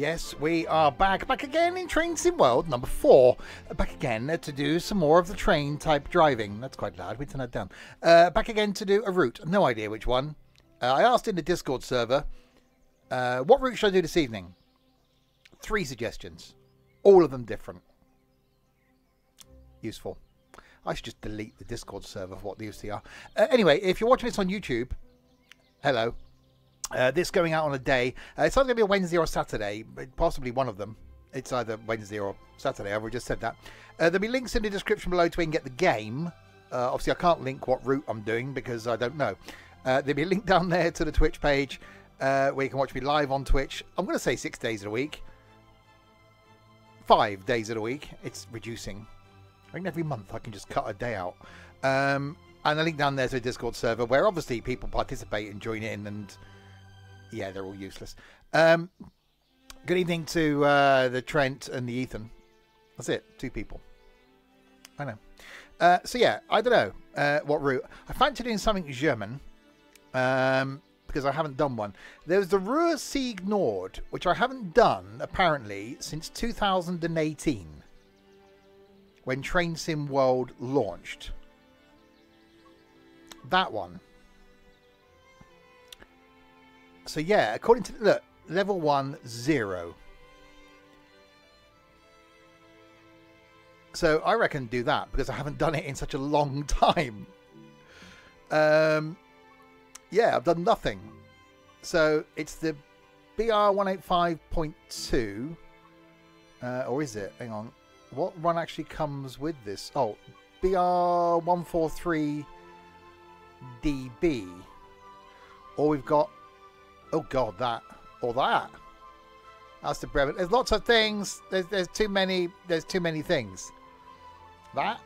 Yes, we are back again in Train Sim World number 4. Back again to do some more of the train type driving. That's quite loud, we turn that down. Back again to do a route. No idea which one. I asked in the Discord server, what route should I do this evening? 3 suggestions. All of them different. Useful. I should just delete the Discord server for what they usually are. Anyway, if you're watching this on YouTube, hello. This going out on a day. It's either going to be a Wednesday or a Saturday, possibly one of them. It's either Wednesday or Saturday. I've just said that. There'll be links in the description below to where you can get the game. Obviously, I can't link what route I'm doing because I don't know. There'll be a link down there to the Twitch page where you can watch me live on Twitch. I'm going to say 6 days a week. 5 days a week. It's reducing. I think every month I can just cut a day out. And a link down there to the Discord server where obviously people participate and join in and... yeah, they're all useless. Good evening to the Trent and the Ethan. That's it. 2 people. I know. So yeah, I don't know what route. I fancy doing something German because I haven't done one. There's the Ruhr Sieg Nord, which I haven't done apparently since 2018 when Train Sim World launched. That one. So yeah, according to look, level 1 0. So I reckon do that because I haven't done it in such a long time. Yeah, I've done nothing. So it's the BR 185.2, or is it? Hang on, what run actually comes with this? Oh, BR 143 DB. Or we've got. Oh god, that or that. That's the Bremen. There's lots of things. There's too many. There's too many things. That.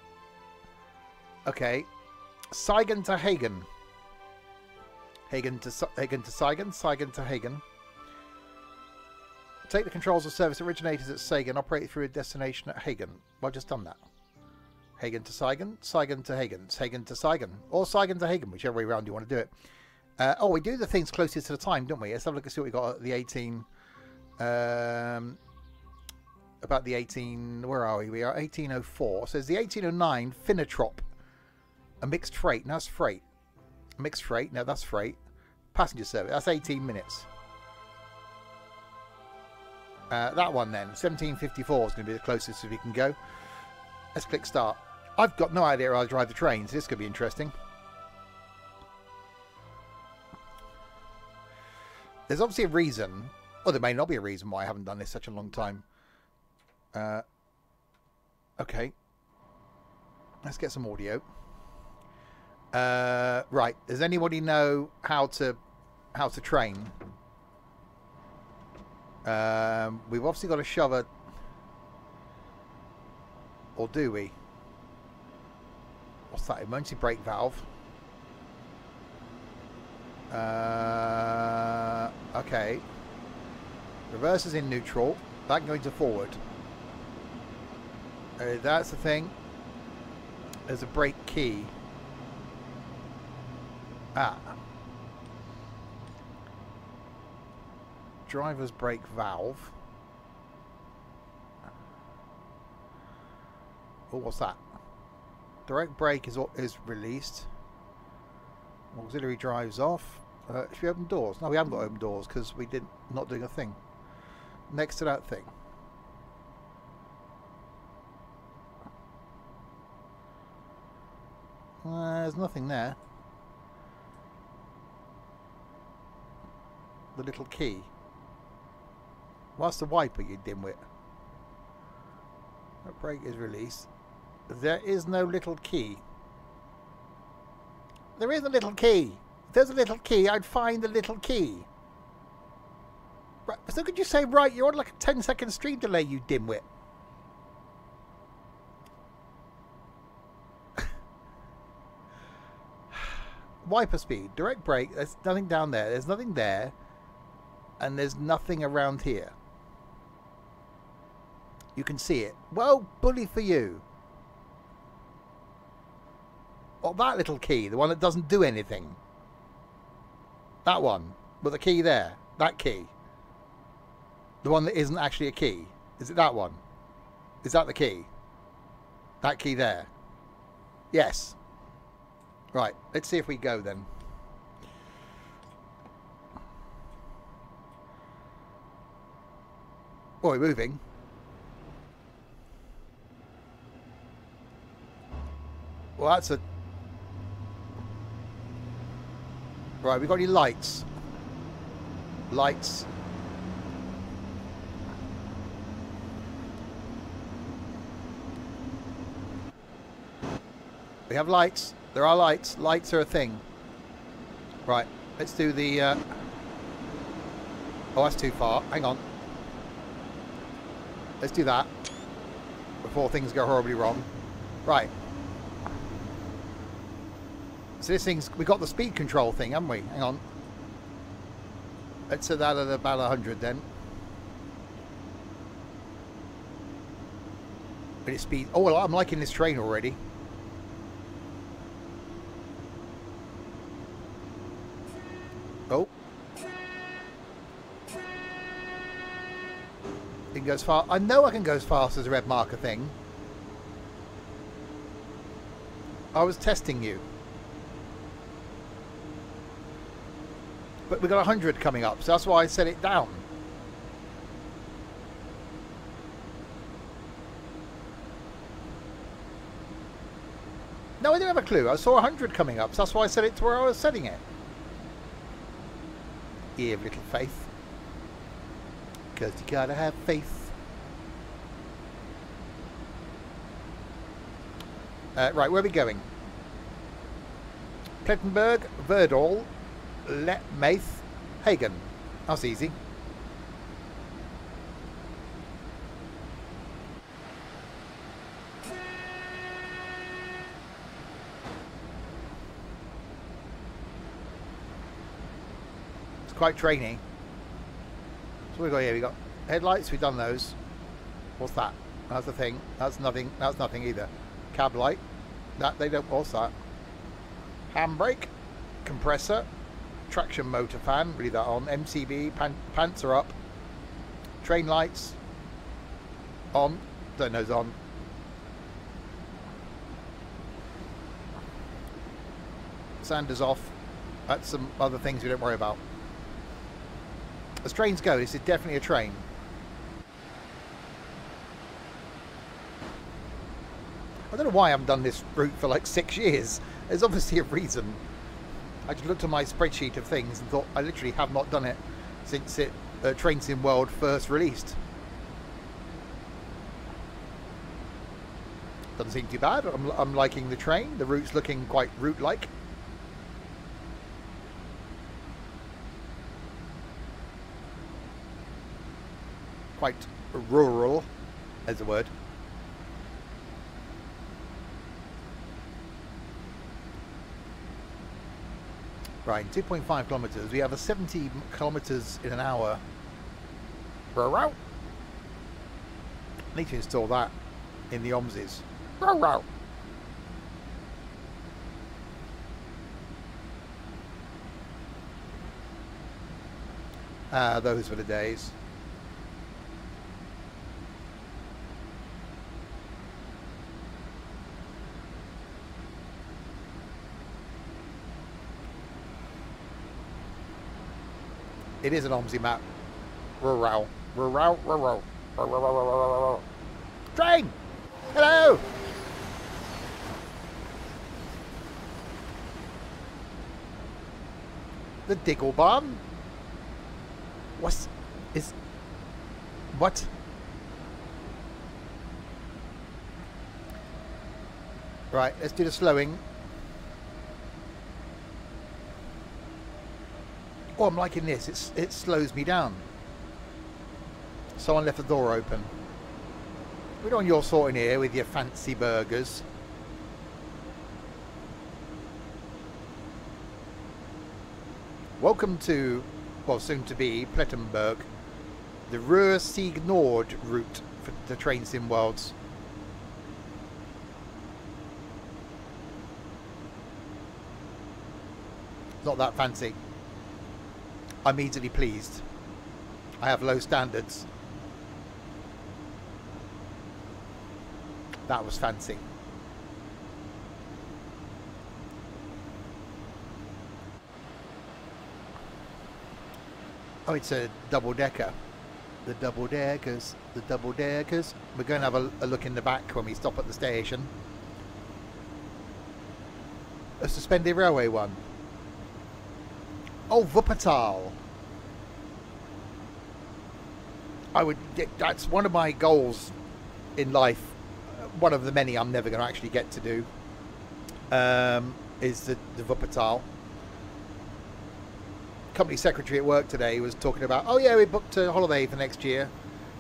Okay. Seigen to Hagen. Hagen to Seigen. Seigen to Hagen. Take the controls of service originators at Seigen. Operate through a destination at Hagen. Well, I've just done that. Hagen to Seigen. Seigen to Hagen. Hagen to Seigen. Or Seigen to Hagen, whichever way around you want to do it. Oh, we do the things closest to the time, don't we? Let's have a look and see what we got at the 18. About the 18. Where are we? We are 1804. So it's the 1809 Finnetrop. A mixed freight. Now that's freight. A mixed freight. No, that's freight. Passenger service. That's 18 minutes. That one then. 1754 is going to be the closest if you can go. Let's click start. I've got no idea how to drive the trains. This could be interesting. There's obviously a reason, or there may not be a reason why I haven't done this such a long time. Okay. Let's get some audio. Right. Does anybody know how to train? We've obviously got to shove a... Or do we? What's that? Emergency brake valve. Okay. Reverse is in neutral. That going to forward. That's the thing. There's a brake key. Ah. Driver's brake valve. Oh, what's that? Direct brake is released. Auxiliary drives off. Should we open doors? No, we haven't got open doors because we not doing a thing. Next to that thing. There's nothing there. The little key. What's the wiper, you dimwit? That brake is released. There is no little key. There is a little key. If there's a little key, I'd find the little key. Right, so could you say, right, you're on like a 10-second stream delay, you dimwit. Wiper speed, direct brake, there's nothing down there, there's nothing there, and there's nothing around here. You can see it. Well, bully for you. Well, that little key, the one that doesn't do anything. That one, with the key there, that key. The one that isn't actually a key. Is it that one? Is that the key? That key there? Yes. Right, let's see if we go then. Oh, we're moving. Well, that's a... Right, we got any lights? Lights. We have lights. There are lights. Lights are a thing. Right, let's do the... Oh, that's too far. Hang on. Let's do that before things go horribly wrong. Right. So this thing's... We got the speed control thing, haven't we? Hang on. Let's set that at about 100 then. But it's speed... Oh, well, I'm liking this train already. Oh. It can go as far... I know I can go as fast as a red marker thing. I was testing you. But we got 100 coming up, so that's why I set it down. No, I didn't have a clue. I saw 100 coming up, so that's why I set it to where I was setting it. You have little faith. Because you gotta have faith. Right, where are we going? Plettenberg, Wuppertal, Letmath, Hagen. That's easy. It's quite trainy. So we got here. We got headlights. We've done those. What's that? That's the thing. That's nothing. That's nothing either. Cab light. That they don't. What's that? Handbrake, compressor, traction motor fan. Leave that on. MCB. Pants are up. Train lights on. Don't know those on. Sanders off. That's some other things we don't worry about. As trains go, this is definitely a train. I don't know why I haven't done this route for like 6 years. There's obviously a reason. I just looked at my spreadsheet of things and thought I literally have not done it since Train Sim World first released. Doesn't seem too bad. I'm liking the train. The route's looking quite route-like. Quite rural, as a word. Right, 2.5 kilometers. We have a 70 kilometers in an hour. Row. Need to install that in the OMSs. Row. Those were the days. It is an OMSI map. Row. Train! Hello! The Diggle Barn? What? Right, let's do the slowing. Oh, I'm liking this. It slows me down. Someone left the door open. We're on your sorting here with your fancy burgers. Welcome to, well, soon to be Plettenberg, the Ruhr-Sieg Nord route for the Train Sim Worlds. Not that fancy. I'm easily pleased. I have low standards. That was fancy. Oh, it's a double-decker. The double-deckers, the double-deckers. We're going to have a look in the back when we stop at the station. A suspended railway one. Oh, Wuppertal. That's one of my goals in life. One of the many I'm never going to actually get to do. Is the Wuppertal. Company secretary at work today was talking about, oh yeah, we booked a holiday for next year.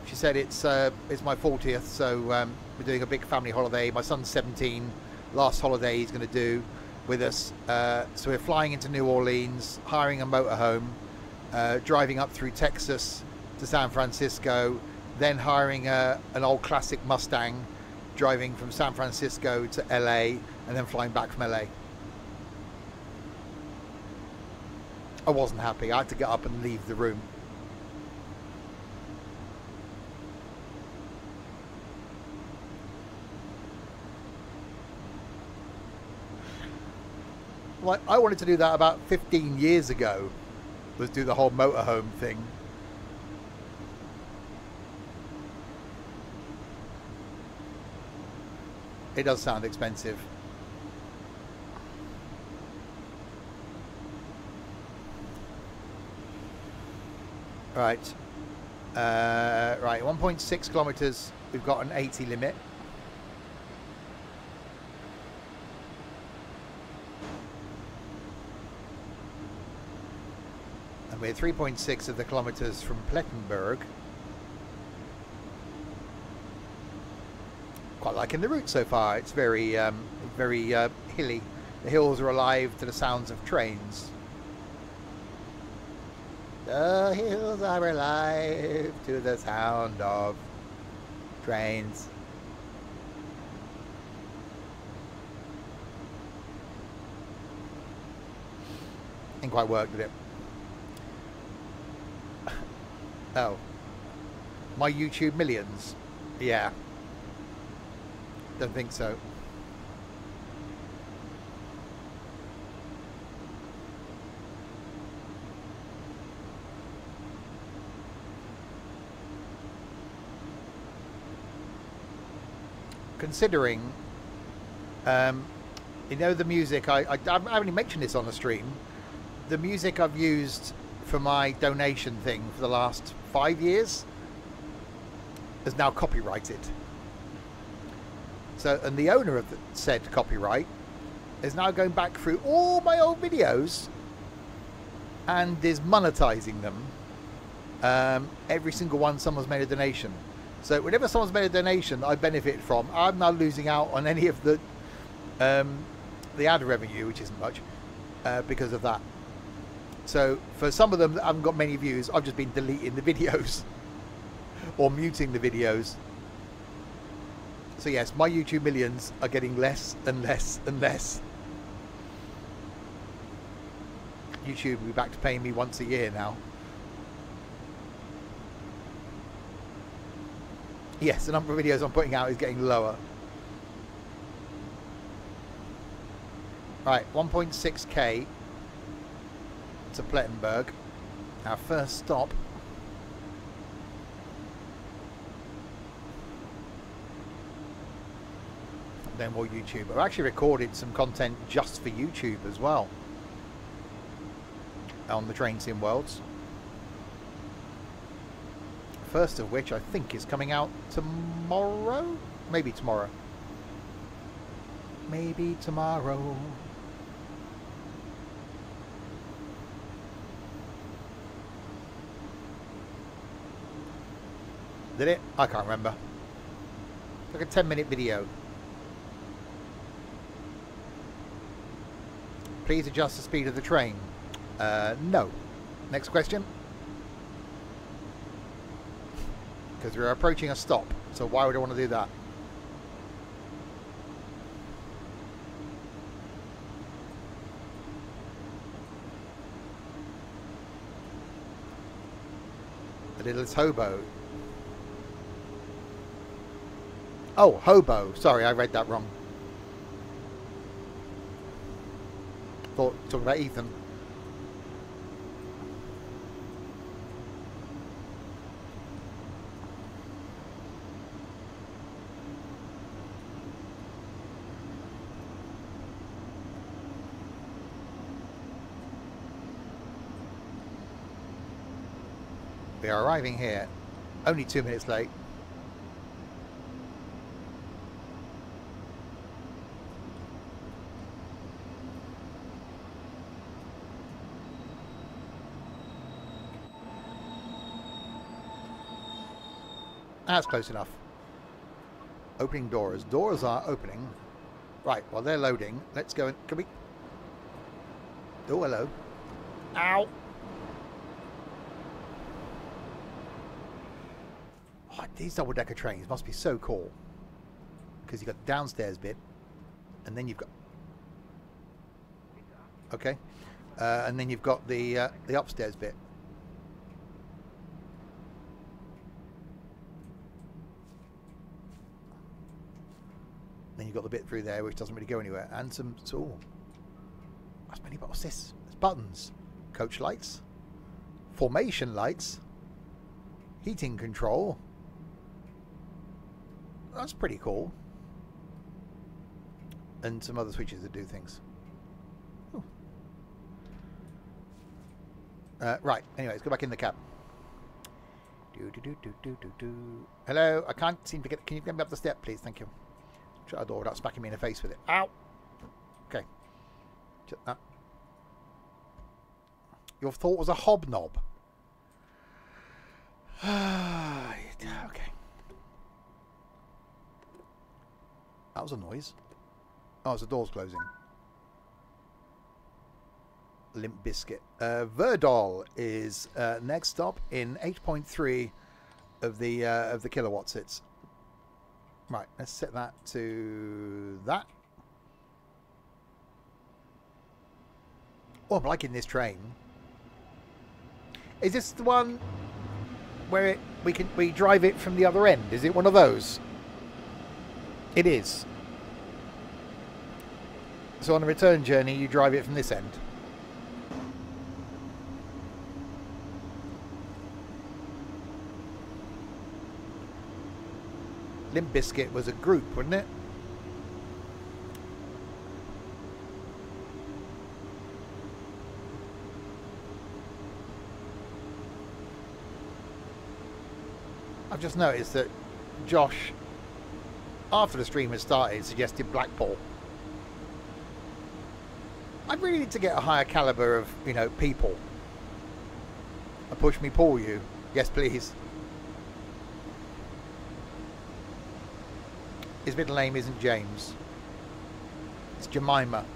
She said it's my 40th, so we're doing a big family holiday. My son's 17. Last holiday he's going to do with us. So we're flying into New Orleans, hiring a motorhome, driving up through Texas to San Francisco, then hiring an old classic Mustang, driving from San Francisco to LA, and then flying back from LA. I wasn't happy. I had to get up and leave the room. Like, I wanted to do that about 15 years ago, was do the whole motorhome thing. It does sound expensive. Right. Right, 1.6 kilometres. We've got an 80 limit. And we're 3.6 of the kilometres from Plettenberg. Quite liking the route so far. It's very hilly. The hills are alive to the sounds of trains. The hills are alive to the sound of trains. Didn't quite work, did it? Oh. My YouTube millions? Yeah. Don't think so. Considering, you know, the music, I haven't really mentioned this on the stream, the music I've used for my donation thing for the last 5 years is now copyrighted. So, and the owner of said copyright is now going back through all my old videos and is monetizing them. Every single one someone's made a donation. So whenever someone's made a donation that I benefit from, I'm now losing out on any of the ad revenue, which isn't much, because of that. So for some of them that haven't got many views, I've just been deleting the videos or muting the videos. So yes, my YouTube millions are getting less and less and less. YouTube will be back to paying me once a year now. Yes, the number of videos I'm putting out is getting lower. Right, 1.6k to Plettenberg. Our first stop. And then more YouTube. I've actually recorded some content just for YouTube as well. On the Train Sim Worlds. First of which I think is coming out tomorrow? Maybe tomorrow. Maybe tomorrow. Did it? I can't remember. Like a 10-minute video. Please adjust the speed of the train. No. Next question. Because we're approaching a stop, so why would I want to do that? The littlest hobo. Oh, hobo. Sorry, I read that wrong. Thought talking about Ethan. We are arriving here. Only 2 minutes late. That's close enough. Opening doors. Doors are opening. Right, while they're loading, let's go and... Can we... Oh, hello. Ow! Oh, these double-decker trains must be so cool. Because you've got the downstairs bit, and then you've got... Okay. And then you've got the upstairs bit. Then you've got the bit through there which doesn't really go anywhere. And some... Oh. That's many... What's this? There's buttons. Coach lights. Formation lights. Heating control. That's pretty cool. And some other switches that do things. Right, anyway, let's go back in the cab. Hello, I can't seem to get... Can you get me up the step, please? Thank you. Shut the door without smacking me in the face with it. Ow! Okay. Your thought was a hobnob. Okay. That was a noise. Oh, it's the door's closing. Limp Biscuit. Wuppertal is next stop in 8.3 of the kilowatts. It's right. Let's set that to that. Oh, I'm liking this train. Is this the one where we drive it from the other end? Is it one of those? It is. So on a return journey, you drive it from this end. Limp Bizkit was a group, wasn't it? I've just noticed that Josh, after the stream had started, suggested Blackpool. I really need to get a higher caliber of, you know, people. A push me pull you. Yes, please. His middle name isn't James. It's Jemima.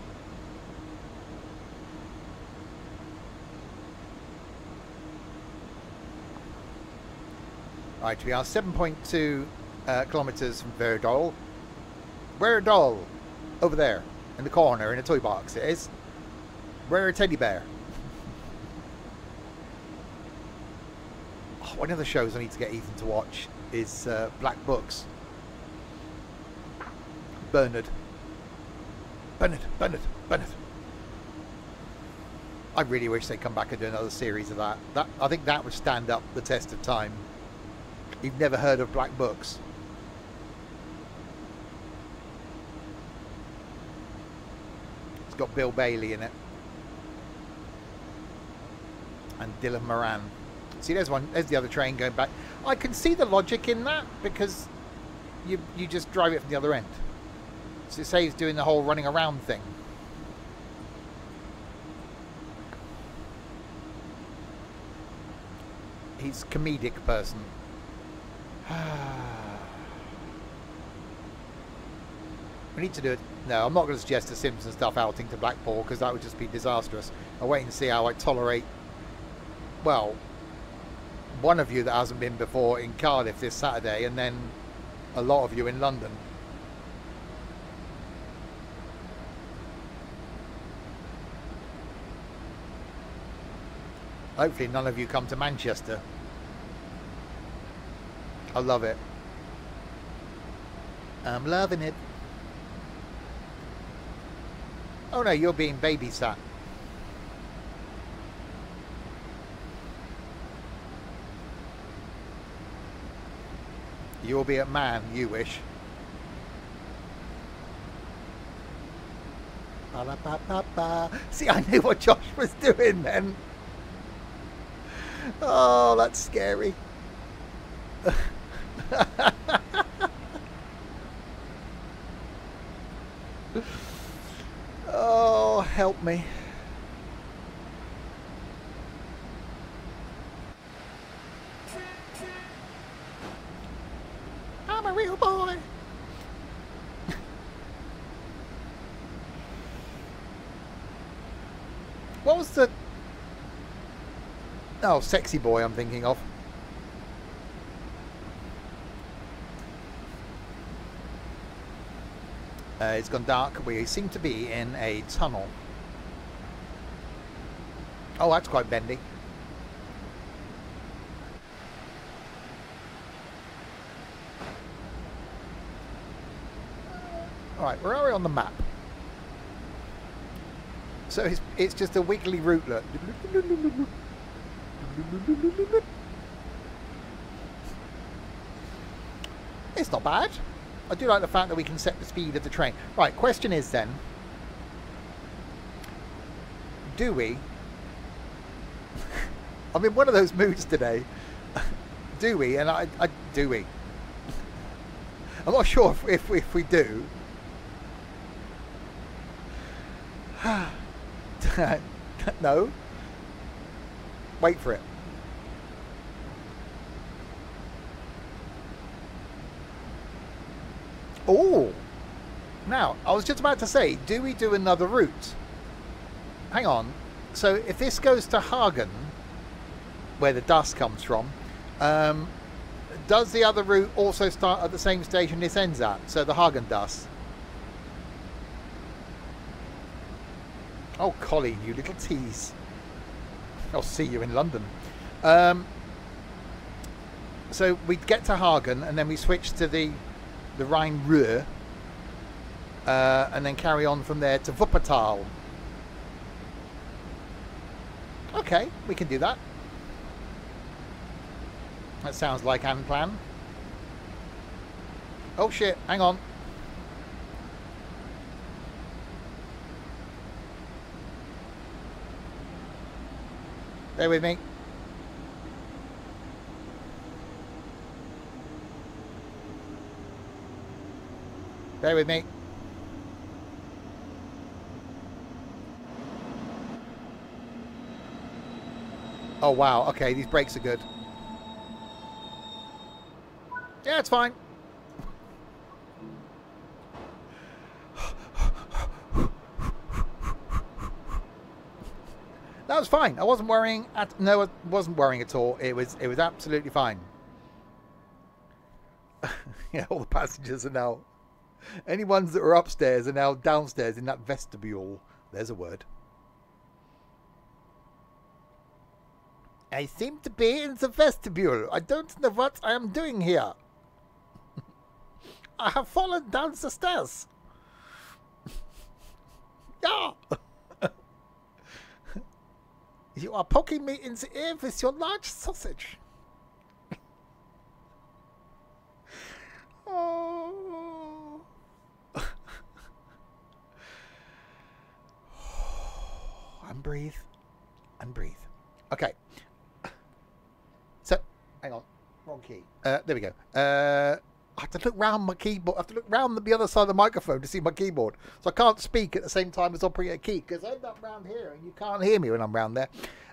Right, we are 7.2 kilometres from Wuppertal. Wuppertal! Over there, in the corner, in a toy box it is. Where a teddy bear. Oh, one of the shows I need to get Ethan to watch is Black Books. Bernard. I really wish they'd come back and do another series of that. I think that would stand up the test of time. You've never heard of Black Books? It's got Bill Bailey in it. And Dylan Moran. See, there's one. There's the other train going back. I can see the logic in that because you just drive it from the other end. So it saves doing the whole running around thing. He's a comedic person. We need to do it. No, I'm not going to suggest the Simpsons stuff outing to Blackpool because that would just be disastrous. I'll wait and see how I tolerate, well, one of you that hasn't been before in Cardiff this Saturday and then a lot of you in London. Hopefully none of you come to Manchester. I love it. I'm loving it. Oh no, you're being babysat. You'll be a man, you wish. Ba-da-ba-ba-ba. See, I knew what Josh was doing then. Oh, that's scary. Oh, help me. I'm a real boy. What was the... Oh, sexy boy I'm thinking of. It's gone dark. We seem to be in a tunnel. Oh, that's quite bendy. Alright, where are we on the map? So it's just a wiggly route, look. It's not bad. I do like the fact that we can set the speed of the train. Right, question is then, do we... I'm in one of those moods today. Do we? And I do we? I'm not sure if we do. No. Wait for it. Oh, now I was just about to say, do we do another route? Hang on. So if this goes to Hagen, where the dust comes from, does the other route also start at the same station this ends at? So the Hagen dust. Oh, Colleen, you little tease. I'll see you in London. So we'd get to Hagen and then we switch to the Rhine-Ruhr, and then carry on from there to Wuppertal. Okay, we can do that. That sounds like an plan. Oh shit, hang on. Bear with me. Bear with me. Oh wow, okay, these brakes are good. Yeah, it's fine. That was fine. I wasn't worrying no, I wasn't worrying at all. It was absolutely fine. Yeah, all the passengers are now... Any ones that were upstairs are now downstairs in that vestibule. There's a word. I seem to be in the vestibule. I don't know what I am doing here. I have fallen down the stairs. Yeah. You are poking me in the ear with your large sausage. Oh. And breathe. And breathe. Okay. So, hang on. Wrong key. There we go. I have to look round my keyboard. I have to look round the other side of the microphone to see my keyboard. So I can't speak at the same time as operating a key, because I end up round here and you can't hear me when I'm round there.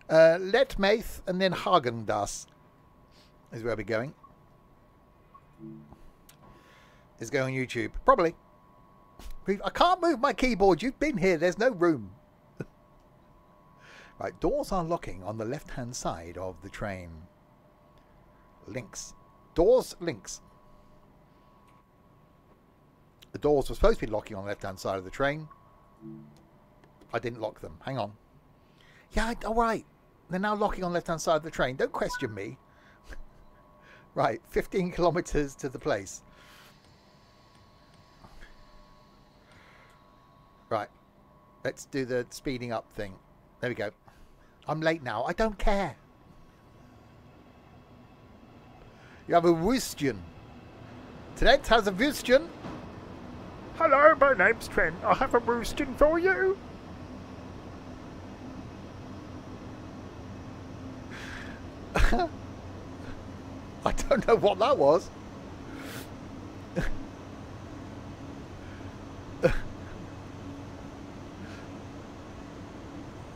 Letmath and then Hagendas is where we're going. Is going on YouTube. Probably. I can't move my keyboard. You've been here. There's no room. Right, doors are locking on the left-hand side of the train. Links. Doors, links. The doors were supposed to be locking on the left-hand side of the train. I didn't lock them. Hang on. Yeah, all right. They're now locking on the left-hand side of the train. Don't question me. Right, 15 kilometres to the place. Right. Let's do the speeding up thing. There we go. I'm late now. I don't care. You have a Würstchen. Trent has a Würstchen. Hello, my name's Trent. I have a Würstchen for you. I don't know what that was.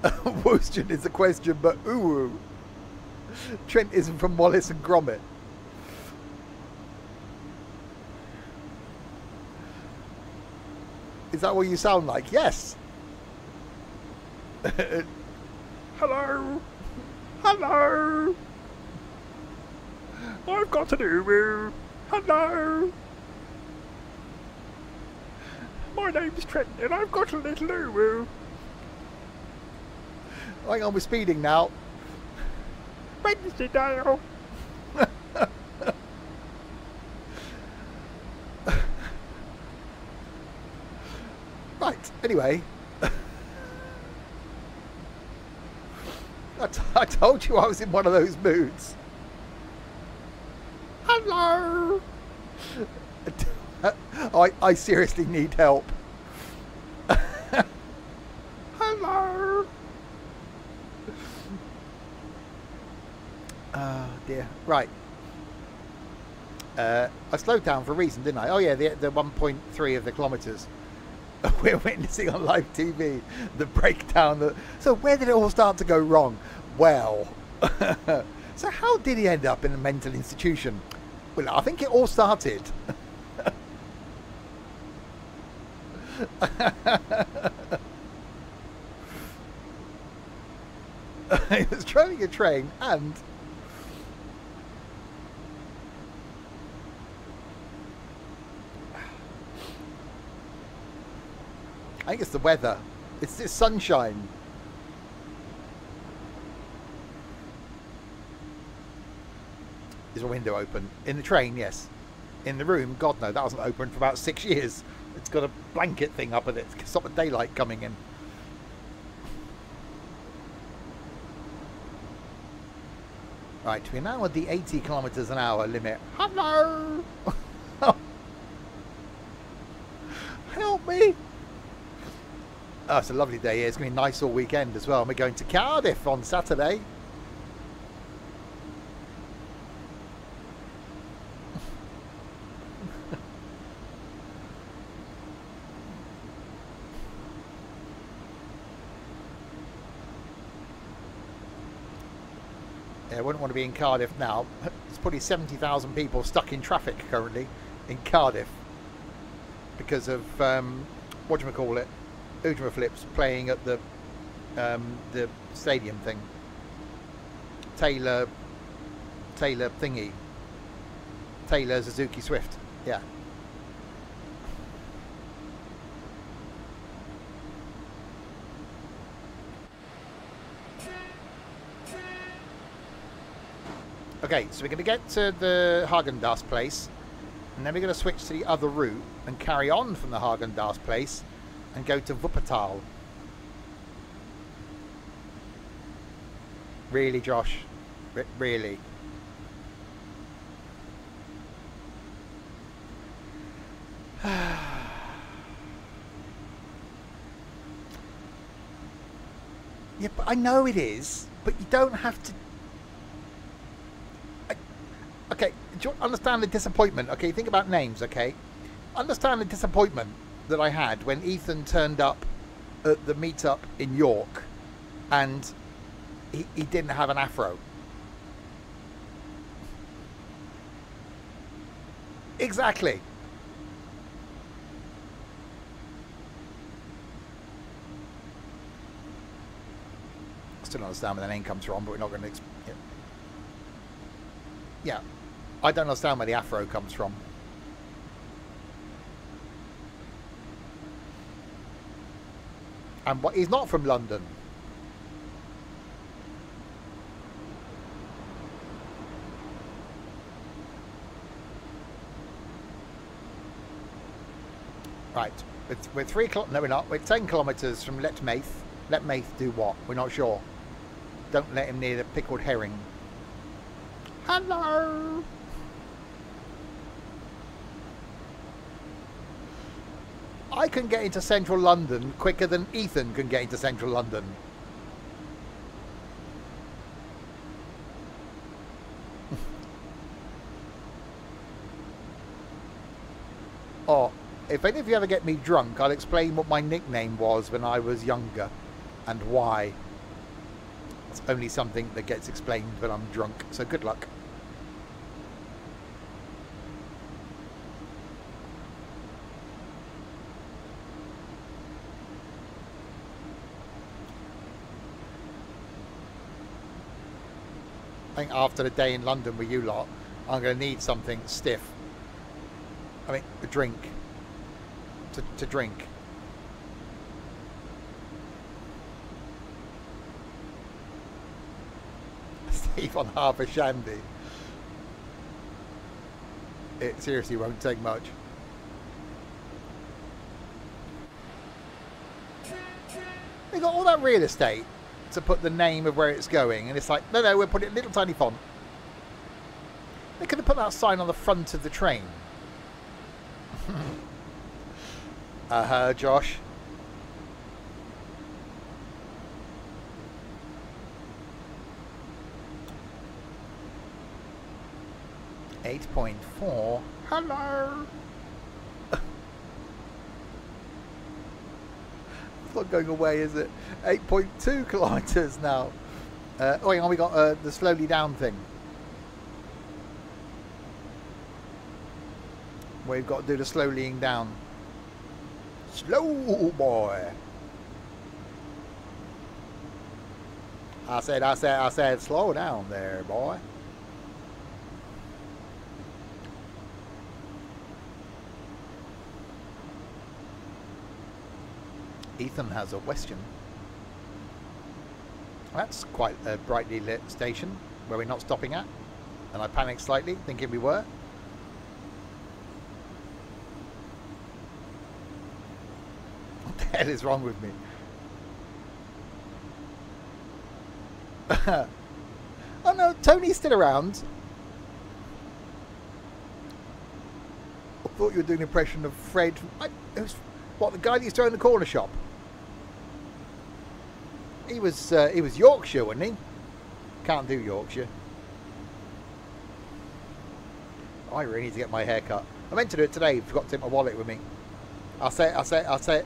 Würstchen is a question, but ooh. Trent isn't from Wallace and Gromit. Is that what you sound like? Yes. Hello. Hello. I've got an uwu. Hello. My name's Trent and I've got a little uwu. Hang on, we're speeding now. Wednesdaydale. Right, anyway. I told you I was in one of those moods. Hello. I seriously need help. Hello. Oh dear. Right. I slowed down for a reason, didn't I? Oh yeah, the 1.3 of the kilometres. We're witnessing on live TV the breakdown. So where did it all start to go wrong? Well, so how did he end up in a mental institution? Well, I think it all started. He was driving a train and I think it's the weather. It's this sunshine. Is a window open? In the train, yes. In the room, God no, that wasn't open for about 6 years. It's got a blanket thing up at it to stop the daylight coming in. Right, we're now at the 80 kilometers an hour limit. Hello! Help me! Oh, it's a lovely day here. It's going to be nice all weekend as well. We're going to Cardiff on Saturday. Yeah, I wouldn't want to be in Cardiff now. There's probably 70,000 people stuck in traffic currently in Cardiff because of whatchamacallit, Ujma Flips playing at the stadium thing. Taylor thingy. Taylor Suzuki Swift. Yeah. Okay, so we're going to get to the Häagen-Dazs place, and then we're going to switch to the other route and carry on from the Häagen-Dazs place and go to Wuppertal. Really, Josh? Really? Yeah, but I know it is, but you don't have to. Okay, do you understand the disappointment? Okay, think about names, okay? Understand the disappointment that I had when Ethan turned up at the meetup in York and he didn't have an afro. Exactly. Still don't understand where the name comes from, but we're not going to... Yeah. I don't understand where the afro comes from. And what, he's not from London. Right. We're 3 no, we're not. We're 10 kilometres from Letmaith. Letmaith do what? We're not sure. Don't let him near the pickled herring. Hello. I can get into central London quicker than Ethan can get into central London. Oh, if any of you ever get me drunk, I'll explain what my nickname was when I was younger and why. It's only something that gets explained when I'm drunk, so good luck. I think after the day in London with you lot, I'm going to need something stiff. I mean, a drink. To drink. Steve on half a shandy. It seriously won't take much. They got all that real estate to put the name of where it's going, and it's like, no, we'll put it in little tiny font. They could have put that sign on the front of the train. Josh. .4. Hello. It's not going away, is it? 8.2 kilometres now. Oh, hang on, we got the slowly down thing. We've got to do the slowlying down. Slow boy. I said, slow down there, boy. Ethan has a Western. That's quite a brightly lit station where we're not stopping at. And I panicked slightly, thinking we were. What the hell is wrong with me? Oh no, Tony's still around. I thought you were doing an impression of Fred. What, the guy that used to own the corner shop? He was Yorkshire, wasn't he? Can't do Yorkshire. I really need to get my hair cut. I meant to do it today, forgot to take my wallet with me. I'll say it.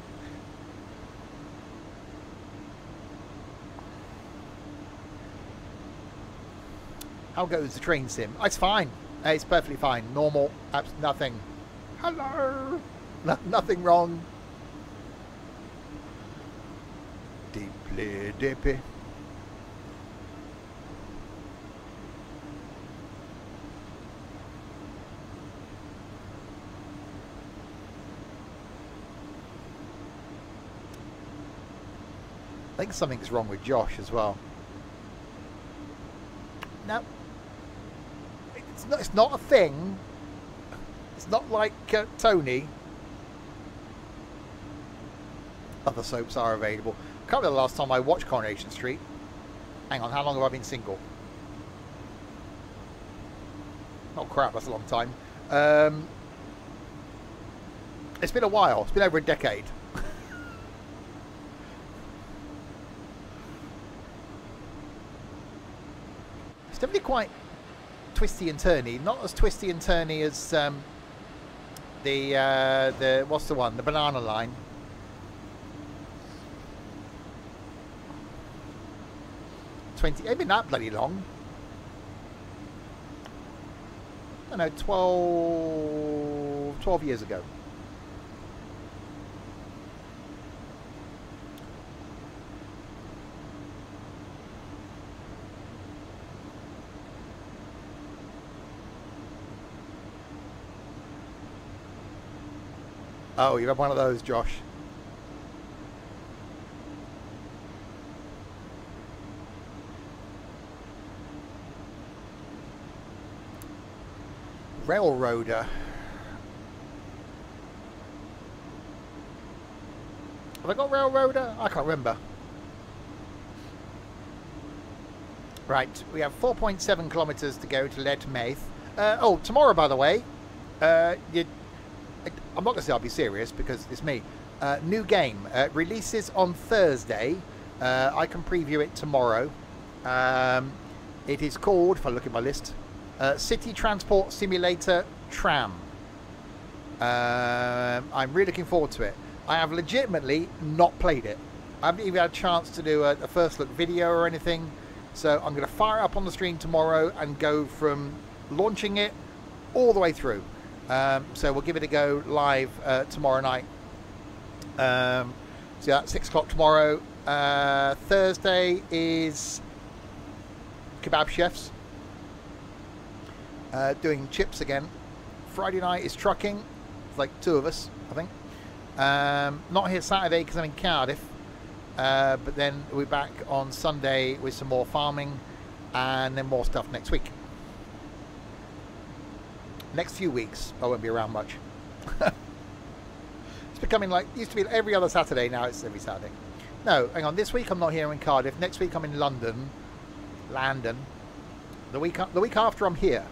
How goes the train sim? It's fine. It's perfectly fine. Normal. Nothing. Hello. Nothing wrong. Deeply dippy. I think something's wrong with Josh as well. No. It's not a thing. It's not like Tony. Other soaps are available. Can't remember the last time I watched Coronation Street. Hang on, how long have I been single? Oh crap, that's a long time. It's been a while. It's been over a decade. It's definitely quite twisty and turny. Not as twisty and turny as the what's the one? The banana line. It ain't been that bloody long. I don't know, 12 years ago. Oh, you have one of those, Josh. Railroader. Have I got Railroader? I can't remember. Right, we have 4.7 kilometres to go to Letmeath. Oh, tomorrow, by the way, I'm not going to say I'll be serious because it's me. New game releases on Thursday. I can preview it tomorrow. It is called, if I look at my list, City Transport Simulator Tram. I'm really looking forward to it. I have legitimately not played it. I haven't even had a chance to do a first look video or anything. So I'm going to fire it up on the stream tomorrow and go from launching it all the way through. So we'll give it a go live tomorrow night. So that's 6 o'clock tomorrow. Thursday is Kebab Chefs. Doing chips again. Friday night is trucking. It's like 2 of us, I think. Not here Saturday because I'm in Cardiff. But then we'll be back on Sunday with some more farming and then more stuff next week. Next few weeks I won't be around much. It's becoming like, used to be every other Saturday, now it's every Saturday. No, hang on, this week I'm not here in Cardiff. Next week I'm in London. The week after I'm here.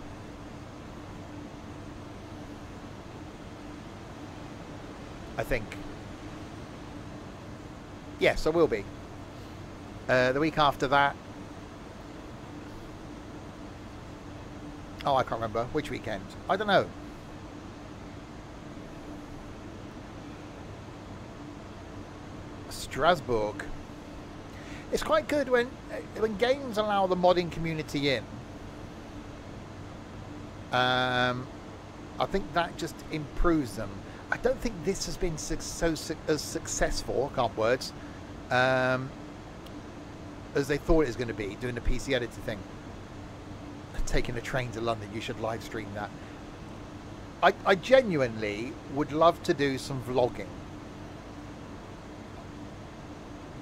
I think. Yes, I will be. The week after that. Oh, I can't remember. Which weekend? I don't know. Strasbourg. It's quite good when games allow the modding community in. I think that just improves them. I don't think this has been as successful, I can't words, as they thought it was going to be, doing the PC editor thing. Taking a train to London, you should live stream that. I genuinely would love to do some vlogging.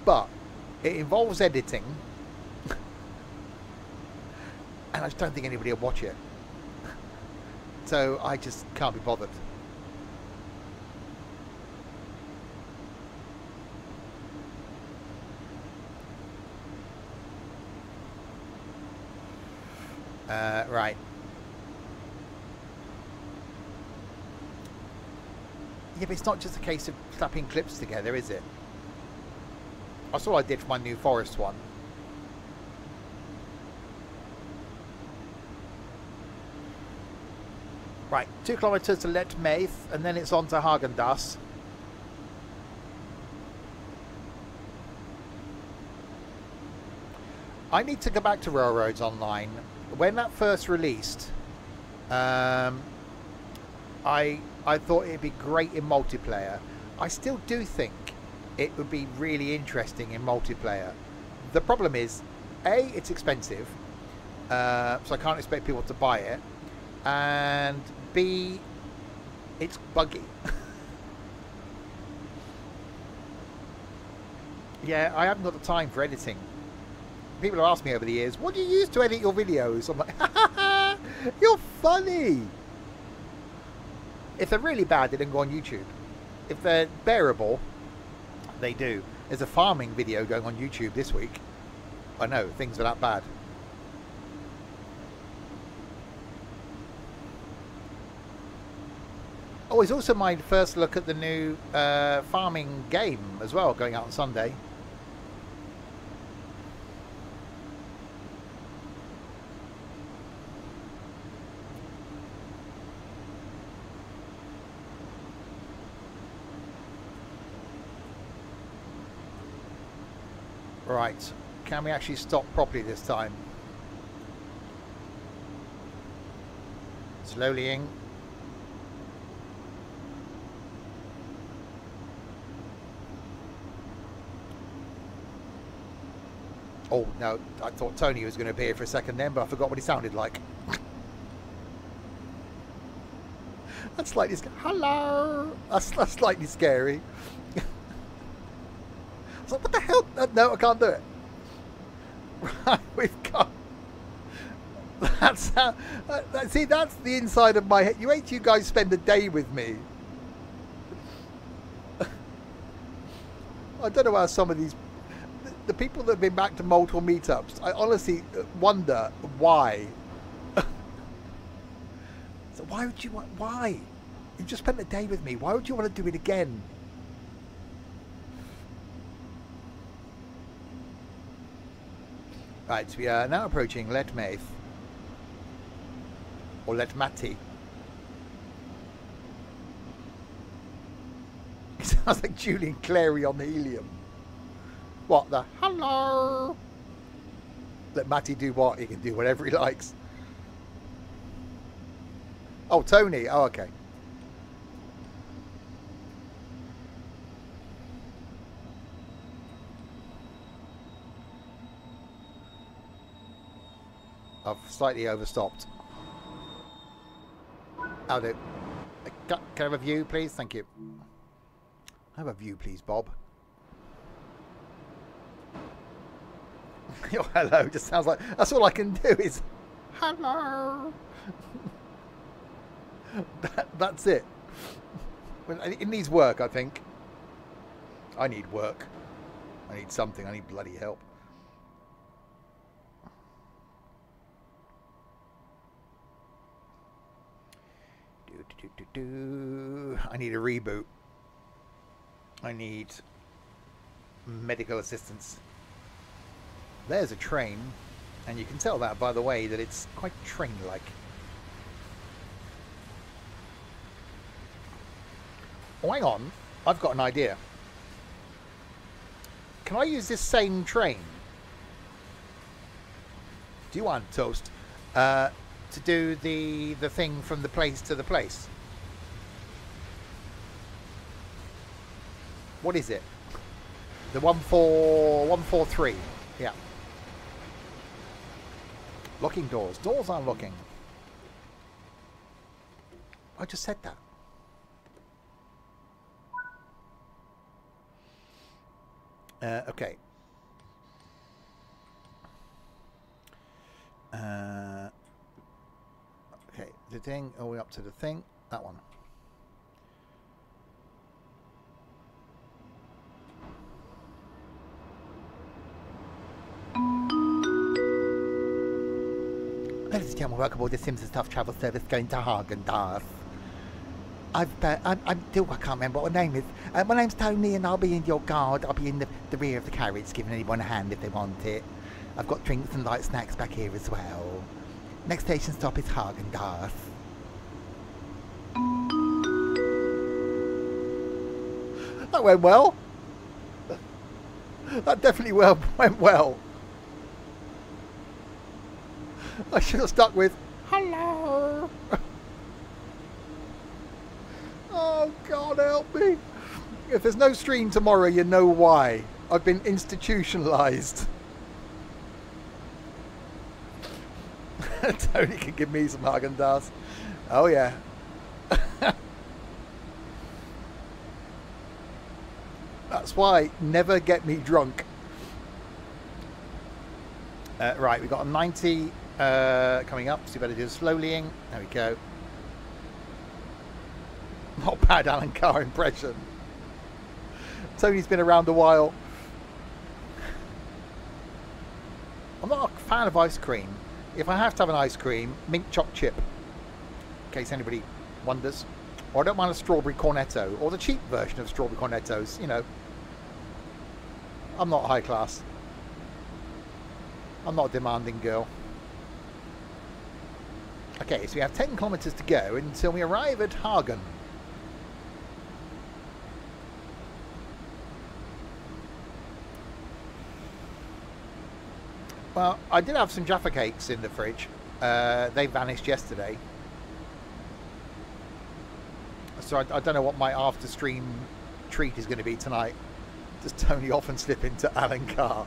But it involves editing. And I just don't think anybody will watch it. So I just can't be bothered. Right. Yeah, but it's not just a case of slapping clips together, is it? That's all I did for my New Forest one. Right, 2 kilometres to Letmeath, and then it's on to Häagen-Dazs. I need to go back to Railroads Online. When that first released, I thought it'd be great in multiplayer. I still do think it would be really interesting in multiplayer. The problem is, A, it's expensive, so I can't expect people to buy it, and B, it's buggy. Yeah, I haven't got the time for editing. People have asked me over the years, what do you use to edit your videos? I'm like, ha ha, you're funny. If they're really bad, they don't go on YouTube. If they're bearable, they do. There's a farming video going on YouTube this week. I know, things are that bad. Oh, it's also my first look at the new farming game as well, going out on Sunday. Right, can we actually stop properly this time? Slowly in. Oh no, I thought Tony was going to appear for a second then, but I forgot what he sounded like. That's slightly scary. Hello! That's slightly scary. I was like, what the hell? No, I can't do it. Right, we've got... That's how... see, that's the inside of my head. You wait till you guys spend a day with me. I don't know how some of these... The people that have been back to multiple meetups, I honestly wonder why. So why would you want... Why? You just spent a day with me. Why would you want to do it again? Right, so we are now approaching Letmath. Or Letmati. It sounds like Julian Clary on the helium. What the? Hello! Let Matty do what? He can do whatever he likes. Oh, Tony. Oh, okay. I've slightly overstopped. I'll do. Can I have a view, please? Thank you. Have a view, please, Bob. Oh, hello. Just sounds like... That's all I can do is... Hello. That's it. It needs work, I think. I need work. I need something. I need bloody help. I need a reboot. I need medical assistance. There's a train, and you can tell that by the way that it's quite train-like. Oh, hang on. I've got an idea. Can I use this same train? Do you want toast? To do the thing from the place to the place. What is it? The 143. Yeah. Locking doors. Doors aren't locking. I just said that. Okay. Okay, the thing, all the way up to the thing. That one. Ladies and gentlemen, welcome aboard the Simpsons Tough Travel Service going to Haagen-Dazs. I can't remember what my name is. My name's Tony and I'll be in your guard. I'll be in the rear of the carriage giving anyone a hand if they want it. I've got drinks and light snacks back here as well. Next station stop is Haagen-Dazs. That went well. That definitely went well. I should have stuck with hello. Oh, God help me. If there's no stream tomorrow, you know why. I've been institutionalized. Tony can give me some Haagen-Dazs. Oh, yeah. That's why never get me drunk. Right, we've got a 90 coming up, so you better do a slowlying. There we go. Not bad Alan Carr impression. Tony's been around a while. I'm not a fan of ice cream. If I have to have an ice cream, mint choc chip. In case anybody wonders. Or I don't mind a strawberry cornetto. Or the cheap version of strawberry cornettos, you know. I'm not high class. I'm not a demanding girl. Okay, so we have 10 kilometers to go until we arrive at Hagen. Well, I did have some Jaffa cakes in the fridge. They vanished yesterday. So I don't know what my after-stream treat is going to be tonight. Does Tony often slip into Alan Carr?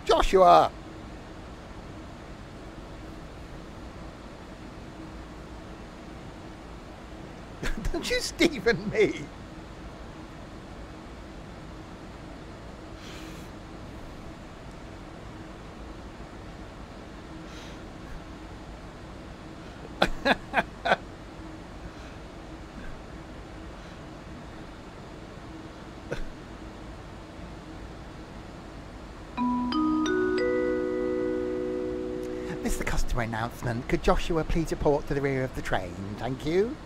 Joshua! Don't you Stephen me? customer announcement. Could Joshua please report to the rear of the train? Thank you.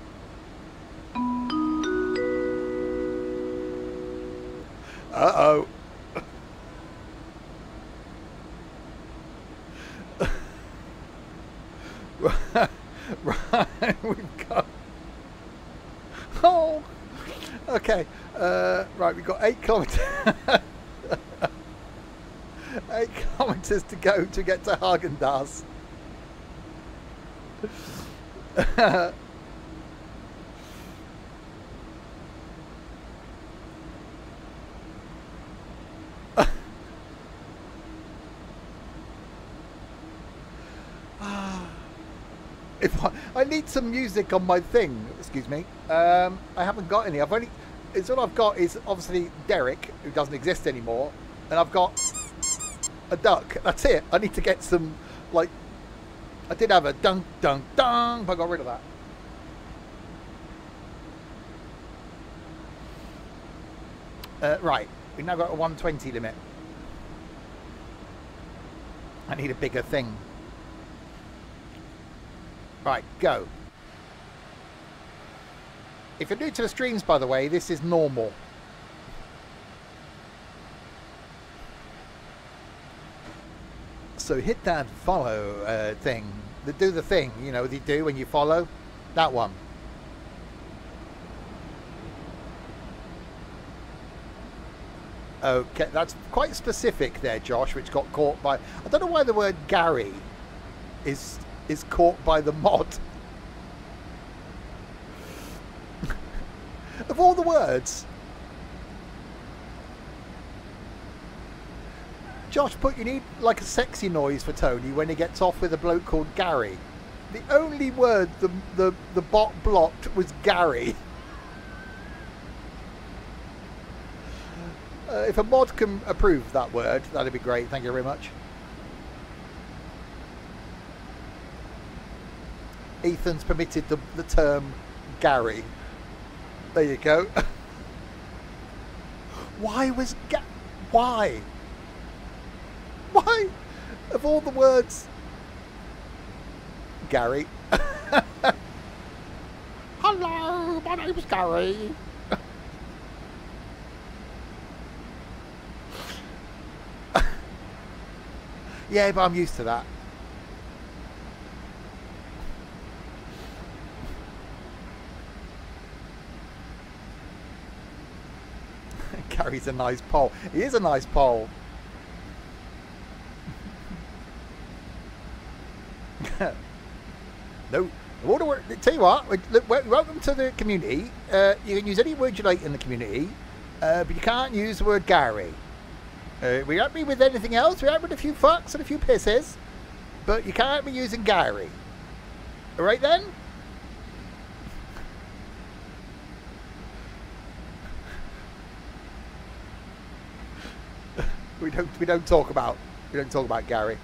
Uh-oh. Right, we've got... Oh! Okay, right, we've got 8 kilometres... 8 kilometres to go to get to Haagen-Dazs. If I need some music on my thing, excuse me. I haven't got any. It's all I've got is obviously Derek, who doesn't exist anymore, and I've got a duck. That's it. I need to get some, like, I did have a dunk, dunk, dunk, but I got rid of that. Right, we've now got a 120 limit. I need a bigger thing. Right, go. If you're new to the streams, by the way, this is normal. So hit that follow thing. Do the thing, you know, you do when you follow. That one. Okay, that's quite specific there, Josh, which got caught by... I don't know why the word Gary is caught by the mod. Of all the words. Josh, you need like a sexy noise for Tony when he gets off with a bloke called Gary. The only word the bot blocked was Gary. If a mod can approve that word, that'd be great. Thank you very much. Ethan's permitted the term Gary. There you go. Why was why? Why? Of all the words, Gary. Hello, my name's Gary. Yeah, but I'm used to that. Gary's a nice pole. He is a nice pole. No, tell you what, welcome to the community. You can use any word you like in the community, but you can't use the word Gary. We don't be with anything else. We are with a few fucks and a few pisses, but you can't be using Gary. All right then. We don't talk about Gary.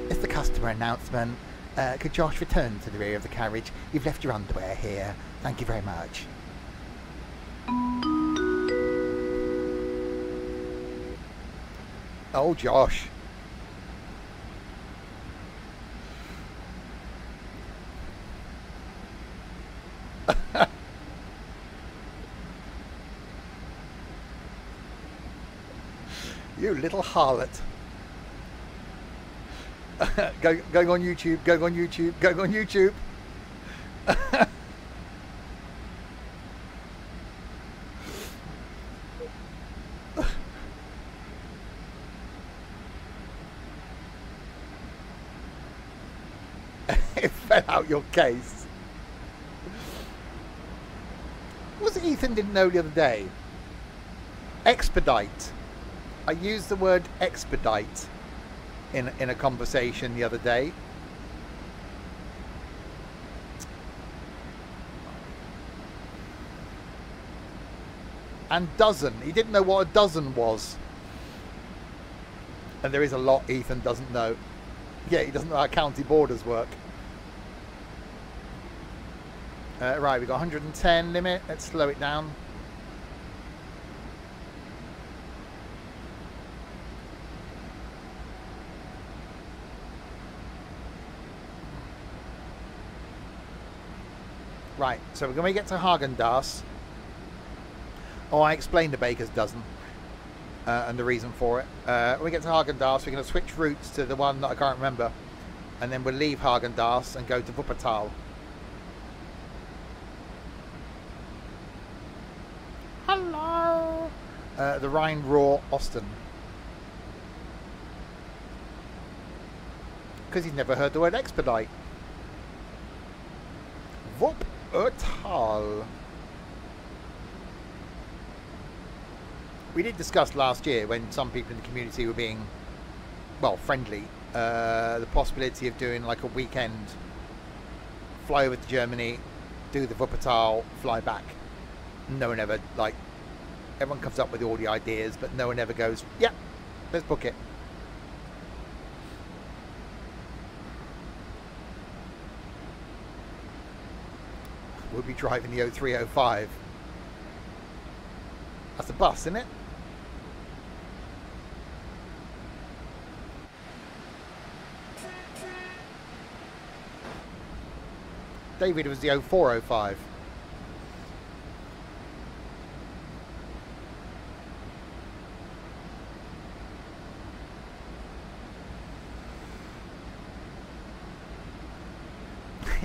It's the customer announcement. Could Josh return to the rear of the carriage? You've left your underwear here. Thank you very much. Oh, Josh. You little harlot. Going on YouTube, going on YouTube, going on YouTube. It fell out your case. What was it Ethan didn't know the other day? Expedite. I used the word expedite in a conversation the other day. And dozen. He didn't know what a dozen was. And there is a lot Ethan doesn't know. Yeah, he doesn't know how county borders work. Right, we've got 110 limit. Let's slow it down. Right, so we're going to get to Haagen-Dazs. Oh, I explained the baker's dozen and the reason for it. When we get to Haagen-Dazs, we're going to switch routes to the one that I can't remember. And then we'll leave Haagen-Dazs and go to Wuppertal. Hello! The Rhine-Ruhr Osten. Because he's never heard the word expedite. Wuppertal. We did discuss last year, when some people in the community were being, well, friendly, the possibility of doing like a weekend, fly over to Germany, do the Wuppertal, fly back. No one ever, like, everyone comes up with all the ideas, but no one ever goes, yeah, let's book it. We'll be driving the 0305. That's a bus, isn't it? David, it was the 0405.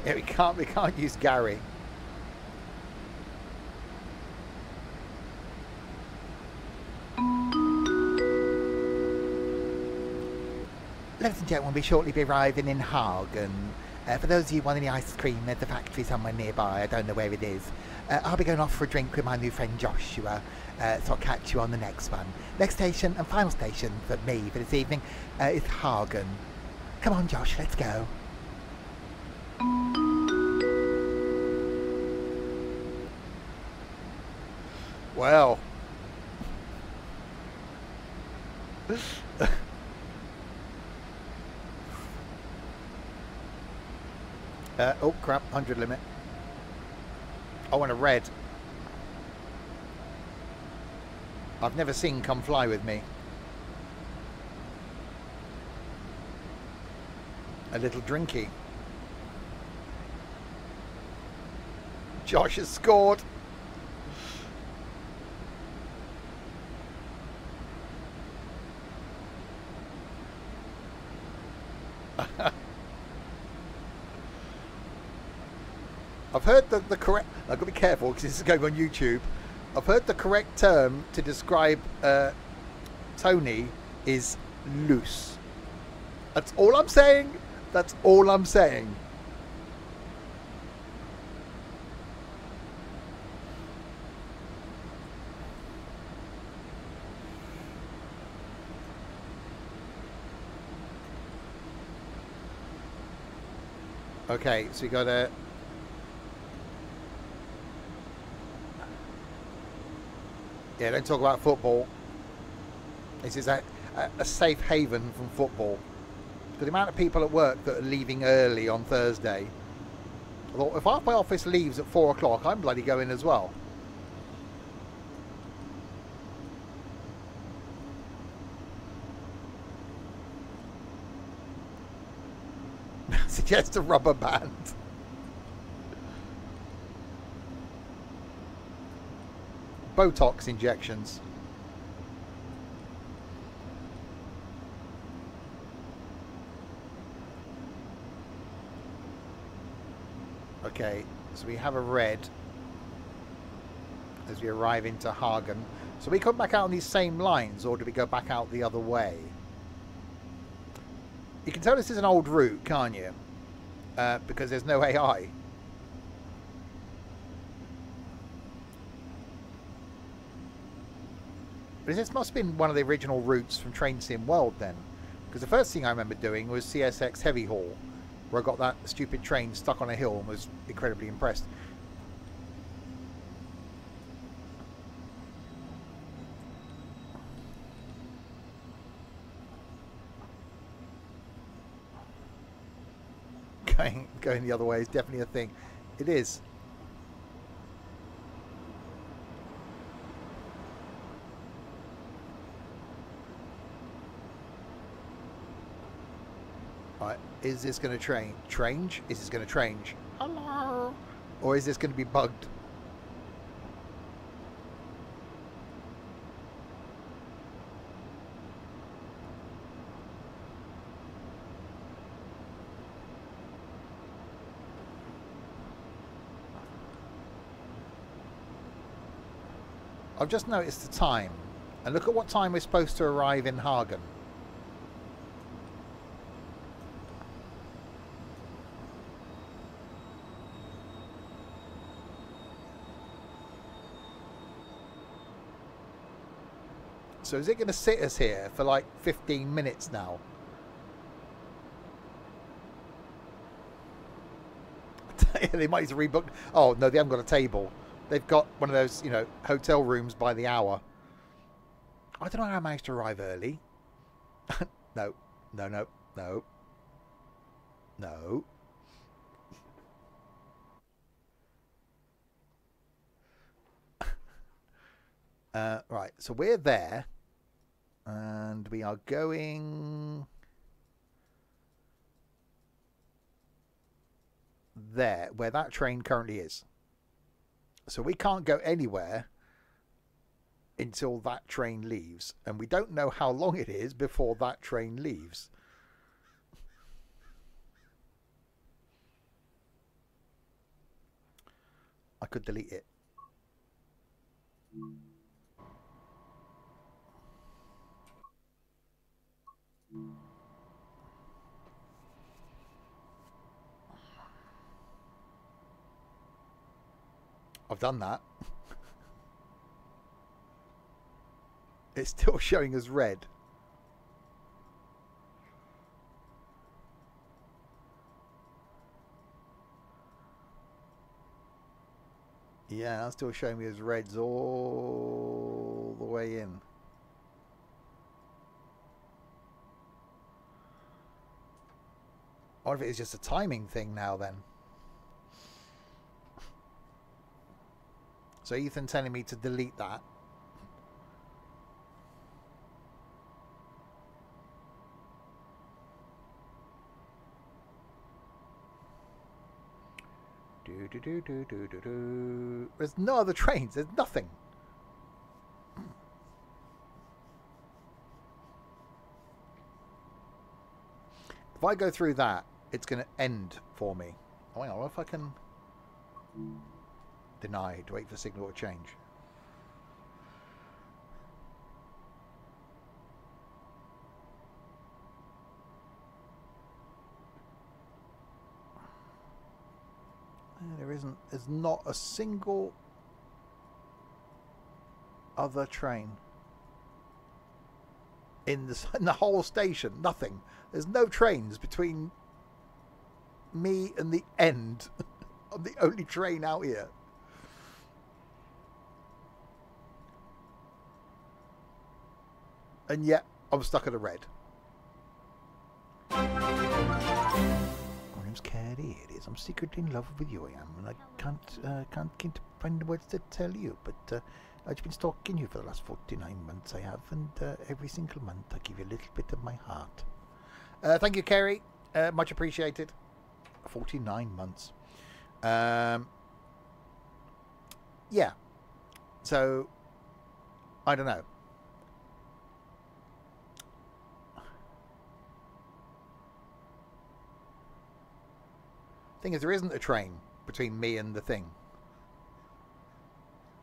Yeah, we can't use Gary. Ladies and gentlemen, we'll shortly be arriving in Hagen. For those of you wanting any ice cream, there's a factory somewhere nearby. I don't know where it is. I'll be going off for a drink with my new friend Joshua, so I'll catch you on the next one. Next station and final station for me for this evening is Hagen. Come on, Josh, let's go. Well. Oh crap, 100 limit. I want a red. I've never seen Come Fly With Me. A little drinky. Josh has scored. I've heard the correct... I've got to be careful because this is going on YouTube. I've heard the correct term to describe Tony is loose. That's all I'm saying. That's all I'm saying. Okay, so you got a... Yeah, don't talk about football. This is a safe haven from football. For the amount of people at work that are leaving early on Thursday, I thought, if half my office leaves at 4 o'clock, I'm bloody going as well. Suggest a rubber band. Botox injections. Okay, so we have a red as we arrive into Hagen. So we come back out on these same lines, or do we go back out the other way? You can tell this is an old route, can't you? Because there's no AI. But this must have been one of the original routes from Train Sim World then. Because the first thing I remember doing was CSX Heavy Haul, where I got that stupid train stuck on a hill and was incredibly impressed. going the other way is definitely a thing. It is. Right, is this going to change? Is this going to change? Hello? Or is this going to be bugged? I've just noticed the time. And look at what time we're supposed to arrive in Hagen. So is it going to sit us here for like 15 minutes now? They might need to rebook. Oh, no, they haven't got a table. They've got one of those, you know, hotel rooms by the hour. I don't know how I managed to arrive early. No, no, no, no. No. Right, so we're there. And we are going there, where that train currently is. So we can't go anywhere until that train leaves. And we don't know how long it is before that train leaves. I could delete it. I've done that. It's still showing as red. Yeah, that's still showing me as reds all the way in. Or if it is just a timing thing now then. So Ethan telling me to delete that. There's no other trains. There's nothing. If I go through that, it's going to end for me. Oh, hang on. What if I can... Denied. Wait for signal to change. There isn't. There's not a single other train in the whole station. Nothing. There's no trains between me and the end. I'm the only train out here. And yet, I'm stuck at a red. My name's Carrie. It is. I'm secretly in love with you. I am, and I can't find the words to tell you. But I've been stalking you for the last 49 months. I have, and every single month I give you a little bit of my heart. Thank you, Carrie. Much appreciated. 49 months. Yeah. So, I don't know. Thing is, there isn't a train between me and the thing.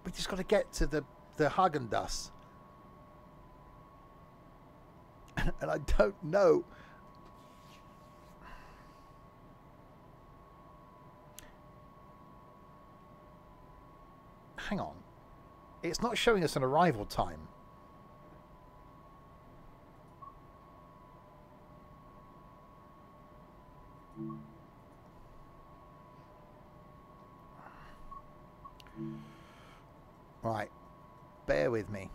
We just got to get to the Häagen-Dazs. And I don't know. Hang on. It's not showing us an arrival time. Right. Bear with me.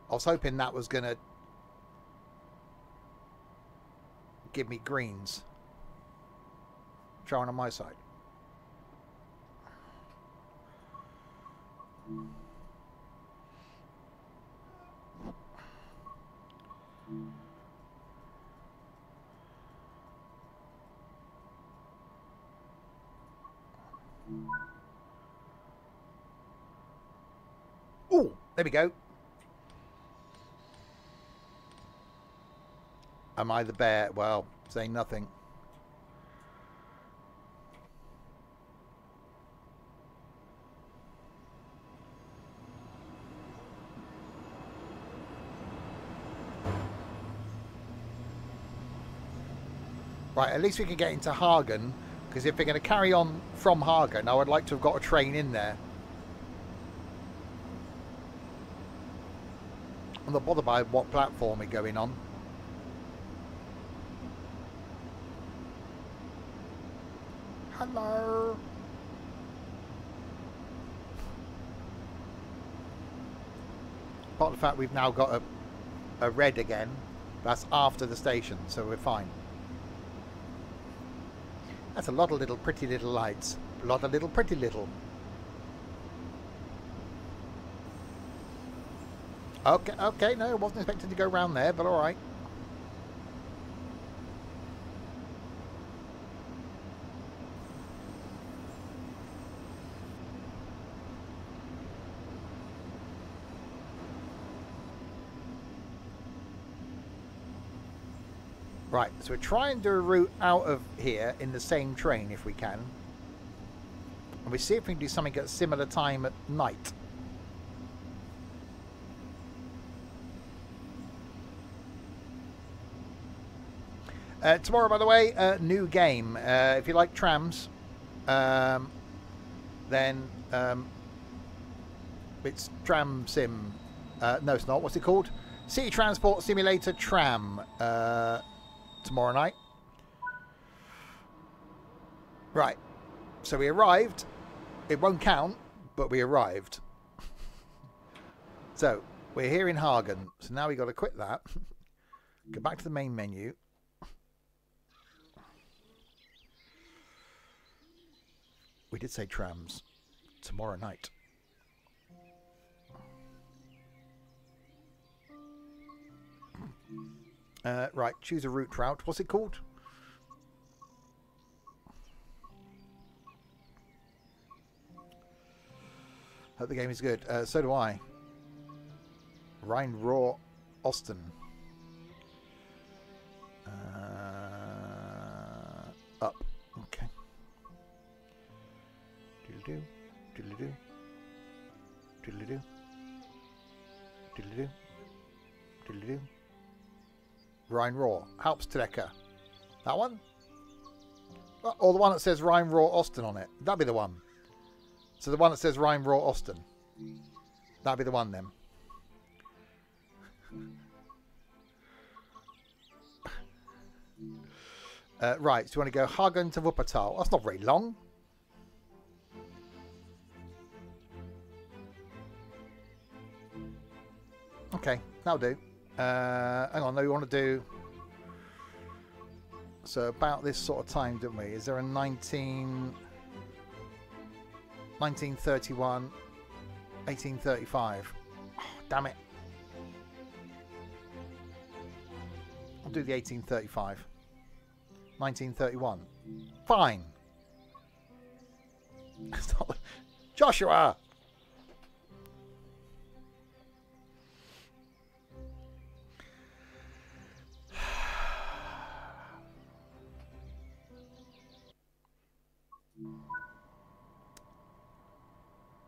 I was hoping that was going to give me greens. Try one on my side. Oh, there we go. Am I the bear? Well, say nothing. Right, at least we can get into Hagen, because if we're going to carry on from Hagen, I would like to have got a train in there. I'm not bothered by what platform we're going on. Hello. Part of the fact we've now got a red again, that's after the station, so we're fine. That's a lot of little pretty little lights. A lot of little pretty little. Okay, okay, no, I wasn't expecting to go round there, but alright. Right, so we're trying to do a route out of here in the same train if we can. And we see if we can do something at a similar time at night. Tomorrow, by the way, new game. If you like trams, then it's Tram Sim. No, it's not. What's it called? City Transport Simulator Tram. Tomorrow night. Right. So we arrived. It won't count, but we arrived. So we're here in Hagen. So now we've got to quit that. Go back to the main menu. We did say trams. Tomorrow night. Right, choose a route. What's it called? Hope the game is good. So do I. Rhine Raw Austin. Up. Okay. Doodle-doo. Doodle-doo. Doodle-doo. Doodle-doo. Doodle-doo. Rhine Raw. Hauptstrecke. That one? Or the one that says Rhine Raw Austin on it. That'd be the one. So the one that says Rhine Raw Austin. That'd be the one then. Right, so you want to go Hagen to Wuppertal. That's not very long. Okay, that'll do. Hang on, no, we want to do... So about this sort of time, didn't we? Is there a 1931, 1835? Oh, damn it. I'll do the 1835. 1931. Fine. Joshua!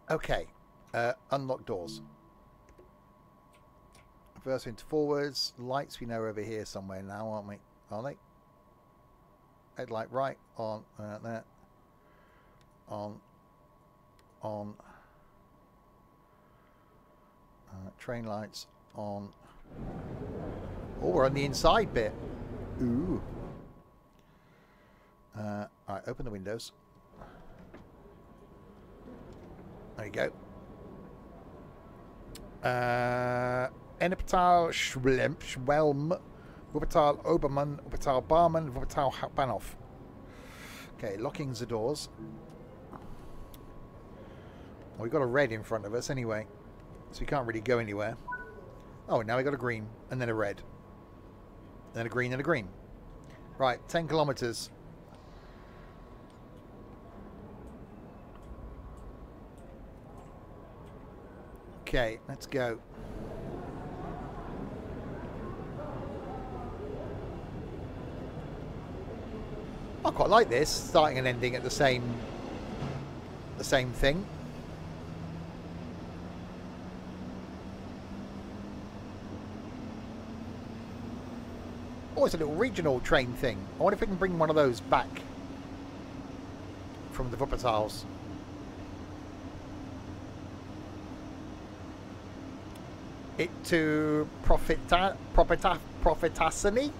Okay, unlock doors. Reverse into forwards. Lights we know are over here somewhere now, aren't we? Are they? Headlight right, on, there. On. Train lights, on. Oh, we're on the inside bit. Ooh. Alright, open the windows. There you go. Ennepetal, Schwelm, Wuppertal, Obermann, Wuppertal, Barmann, Wuppertal, Bahnhof. Okay, locking the doors. Well, we've got a red in front of us anyway, so we can't really go anywhere. Oh, now we got a green, and then a red. Then a green and a green. Right, 10 kilometres. Okay, let's go. I quite like this, starting and ending at the same thing. Oh, it's a little regional train thing. I wonder if we can bring one of those back from the Wuppertals. It to Profitassani?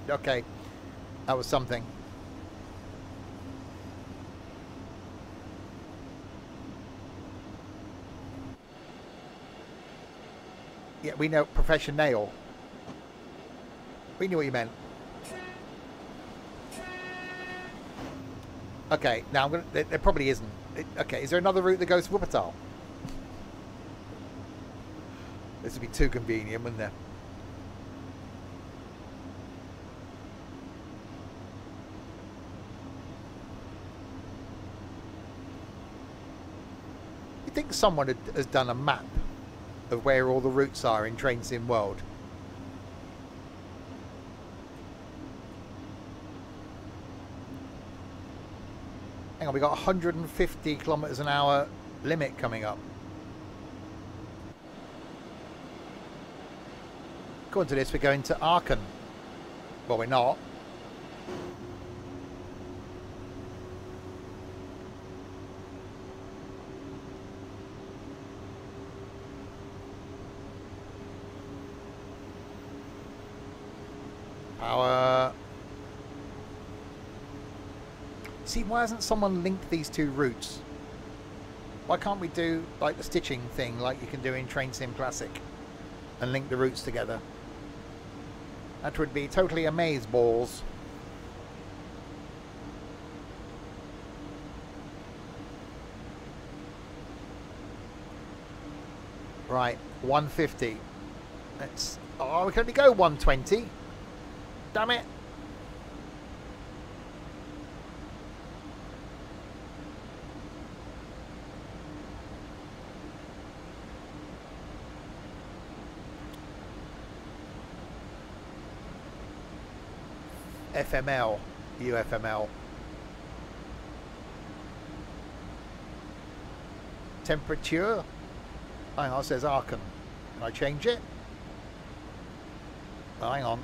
Okay, that was something. Yeah, we know professional. We knew what you meant. Okay, now I'm gonna. There probably isn't. Okay, is there another route that goes to Wuppertal? This would be too convenient, wouldn't there? You think someone has done a map of where all the routes are in Train Sim World? Hang on, we got 150 kilometers an hour limit coming up. According to this, we're going to Aachen. Well, we're not. Power. See, why hasn't someone linked these two routes? Why can't we do like the stitching thing like you can do in Train Sim Classic and link the routes together? That would be totally amazeballs. Right, 150. Let's. Oh, we can only go 120. Damn it. FML, UFML. Temperature. Hang on, it says Aachen. Can I change it? Oh, hang on.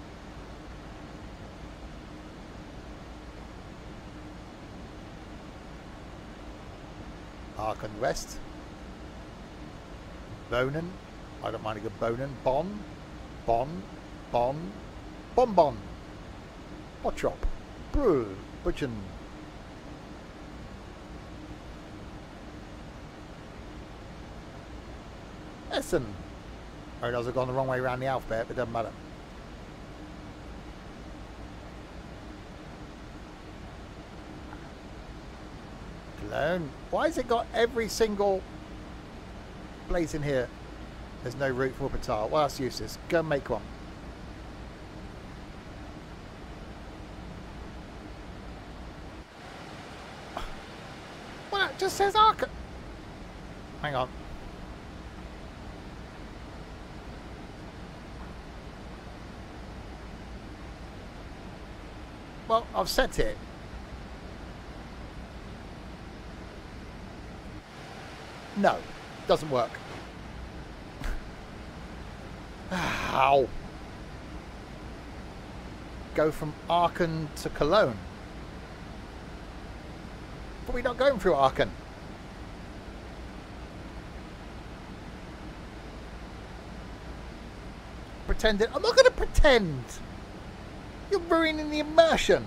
Aachen West. Bonen. I don't mind a good Bonen. Bonn. Bonn. Bonn. Bonbon. Bottrop. Brühl. Butchen. Essen. I realize I've gone the wrong way around the alphabet, but it doesn't matter. Cologne. Why has it got every single place in here? There's no route for Wuppertal. Well, that's useless. Go and make one. Well, it just says Aachen. Hang on. Well, I've set it. No, doesn't work. Ow. Go from Aachen to Cologne. But we're not going through Aachen. Pretend it. I'm not going to pretend. You're ruining the immersion.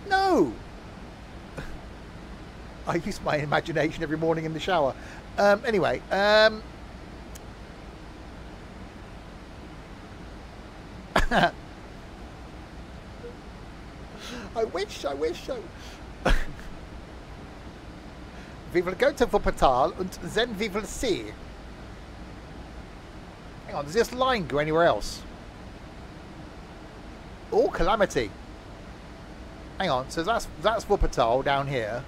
No. I use my imagination every morning in the shower. Anyway, I wish. We will go to Wuppertal and then we will see. Hang on, does this line go anywhere else? Oh, calamity. Hang on, so that's Wuppertal down here.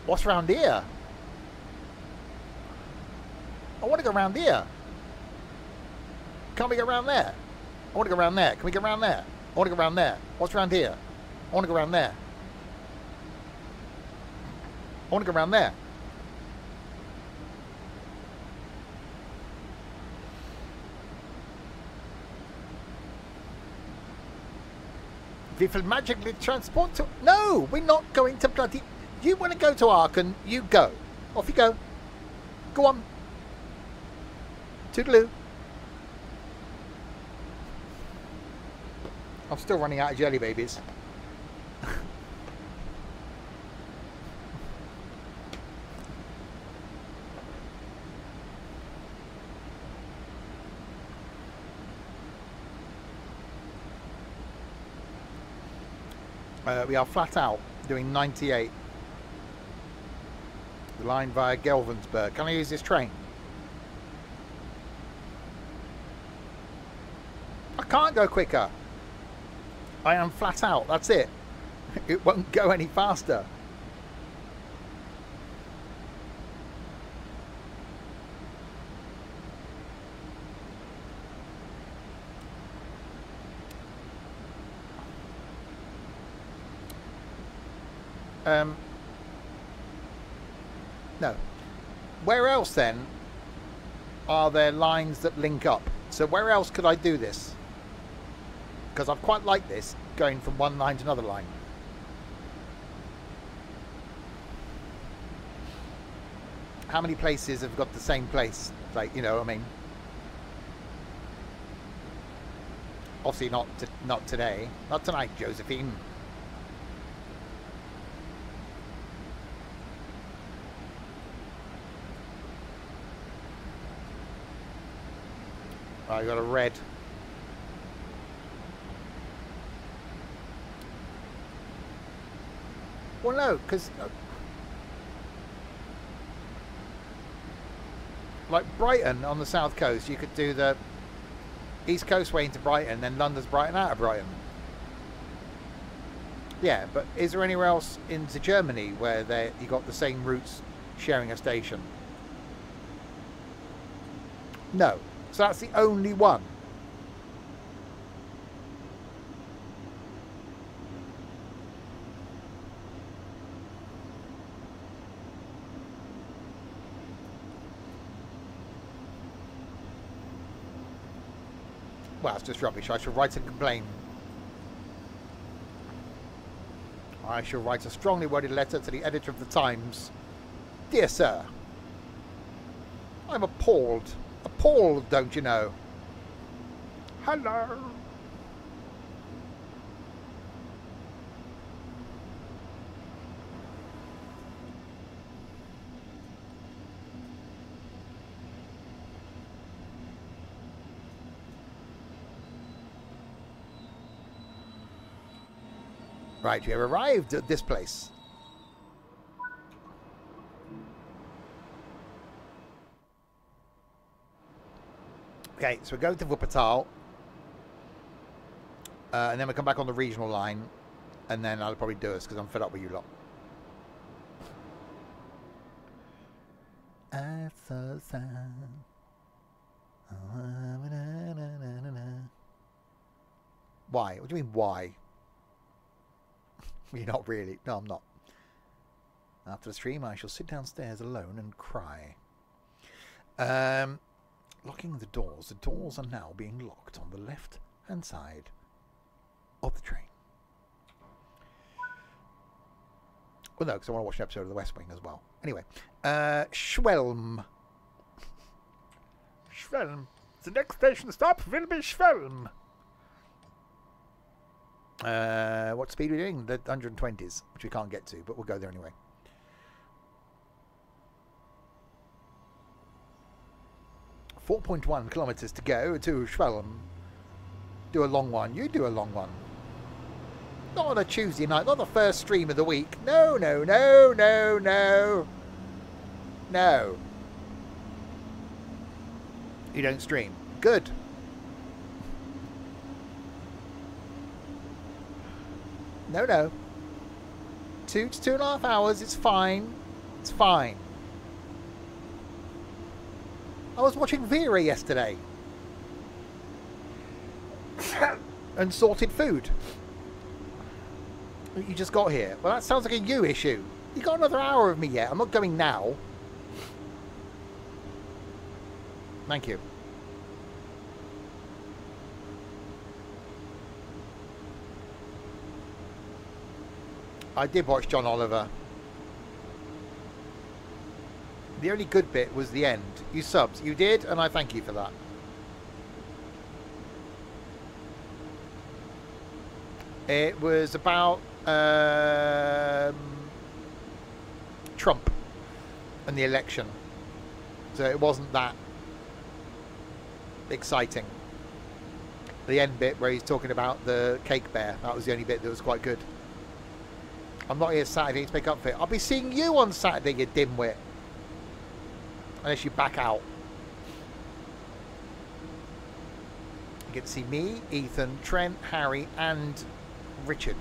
What's around here? I want to go around here. Can't we go around there? I want to go around there. Can we go around there? I want to go around there. What's around here? I want to go around there. I want to go around there. We will magically transport to... No, we're not going to bloody... You want to go to Aachen, you go. Off you go. Go on. Toodaloo. I'm still running out of jelly babies. We are flat out doing 98. The line via Gelvensburg. Can I use this train? I can't go quicker. I am flat out. That's it. It won't go any faster. No. Where else then are there lines that link up? So where else could I do this? Because I quite like this, going from one line to another line. How many places have got the same place? Like, you know what I mean? Obviously not today. Not tonight, Josephine. I got a red. Well, no, because like Brighton on the south coast, you could do the east coast way into Brighton, then London's Brighton out of Brighton. Yeah, but is there anywhere else into Germany where you got the same routes sharing a station? No. So that's the only one. Well, it's just rubbish. I shall write and complain. I shall write a strongly worded letter to the editor of the Times. Dear sir, I'm appalled. Appalled, don't you know? Hello. Right, we have arrived at this place. Okay, so we go to Wuppertal. And then we come back on the regional line. And then I'll probably do this because I'm fed up with you lot. So sad. Why? What do you mean, why? You're not really. No, I'm not. After the stream, I shall sit downstairs alone and cry. Locking the doors. The doors are now being locked on the left-hand side of the train. Well, no, because I want to watch an episode of The West Wing as well. Anyway, Schwelm. Schwelm. The next station stop will be Schwelm. What speed are we doing? The 120s, which we can't get to, but we'll go there anyway. 4.1 kilometres to go to Schwelm. Do a long one. You do a long one. Not on a Tuesday night. Not the first stream of the week. No, no, no, no, no. No. You don't stream. Good. No, no. 2 to 2.5 hours. It's fine. It's fine. I was watching Vera yesterday. And sorted food. You just got here. Well, that sounds like a you issue. You got another hour of me yet. I'm not going now. Thank you. I did watch John Oliver. The only good bit was the end. You subs. You did, and I thank you for that. It was about Trump and the election. So it wasn't that exciting. The end bit where he's talking about the cake bear, that was the only bit that was quite good. I'm not here Saturday to make up for it. I'll be seeing you on Saturday, you dimwit. Unless you back out. You get to see me, Ethan, Trent, Harry and Richard.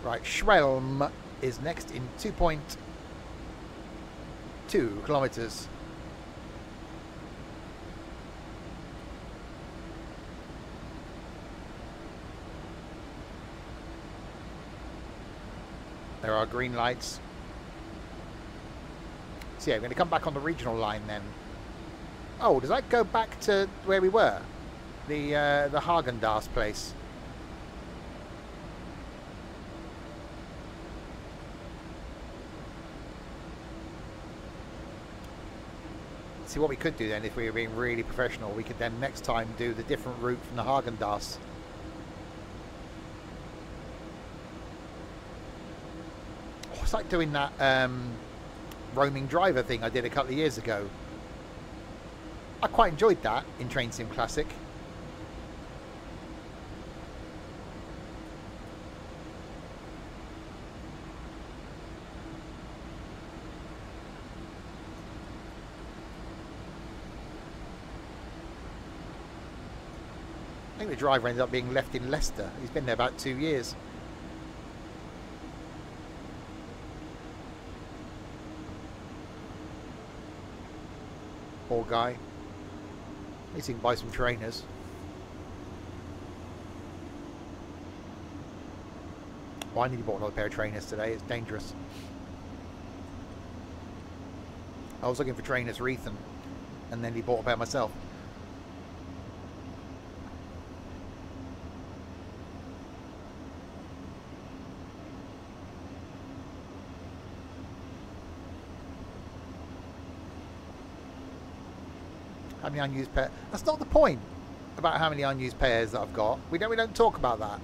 Right, Schwelm is next in 2.2 kilometers. There are green lights. So yeah, we're going to come back on the regional line then. Oh, does that go back to where we were? The Hagen-Dazs place. See, what we could do then, if we were being really professional, we could then next time do the different route from the Hagen-Dazs. Oh, it's like doing that roaming driver thing I did a couple of years ago. I quite enjoyed that in Train Sim Classic. I think the driver ended up being left in Leicester. He's been there about 2 years. Poor guy. At least he can buy some trainers. Well, I nearly bought another pair of trainers today. It's dangerous. I was looking for trainers for Ethan, and then he bought a pair myself. How many unused pairs? That's not the point about how many unused pairs that I've got. We don't talk about that.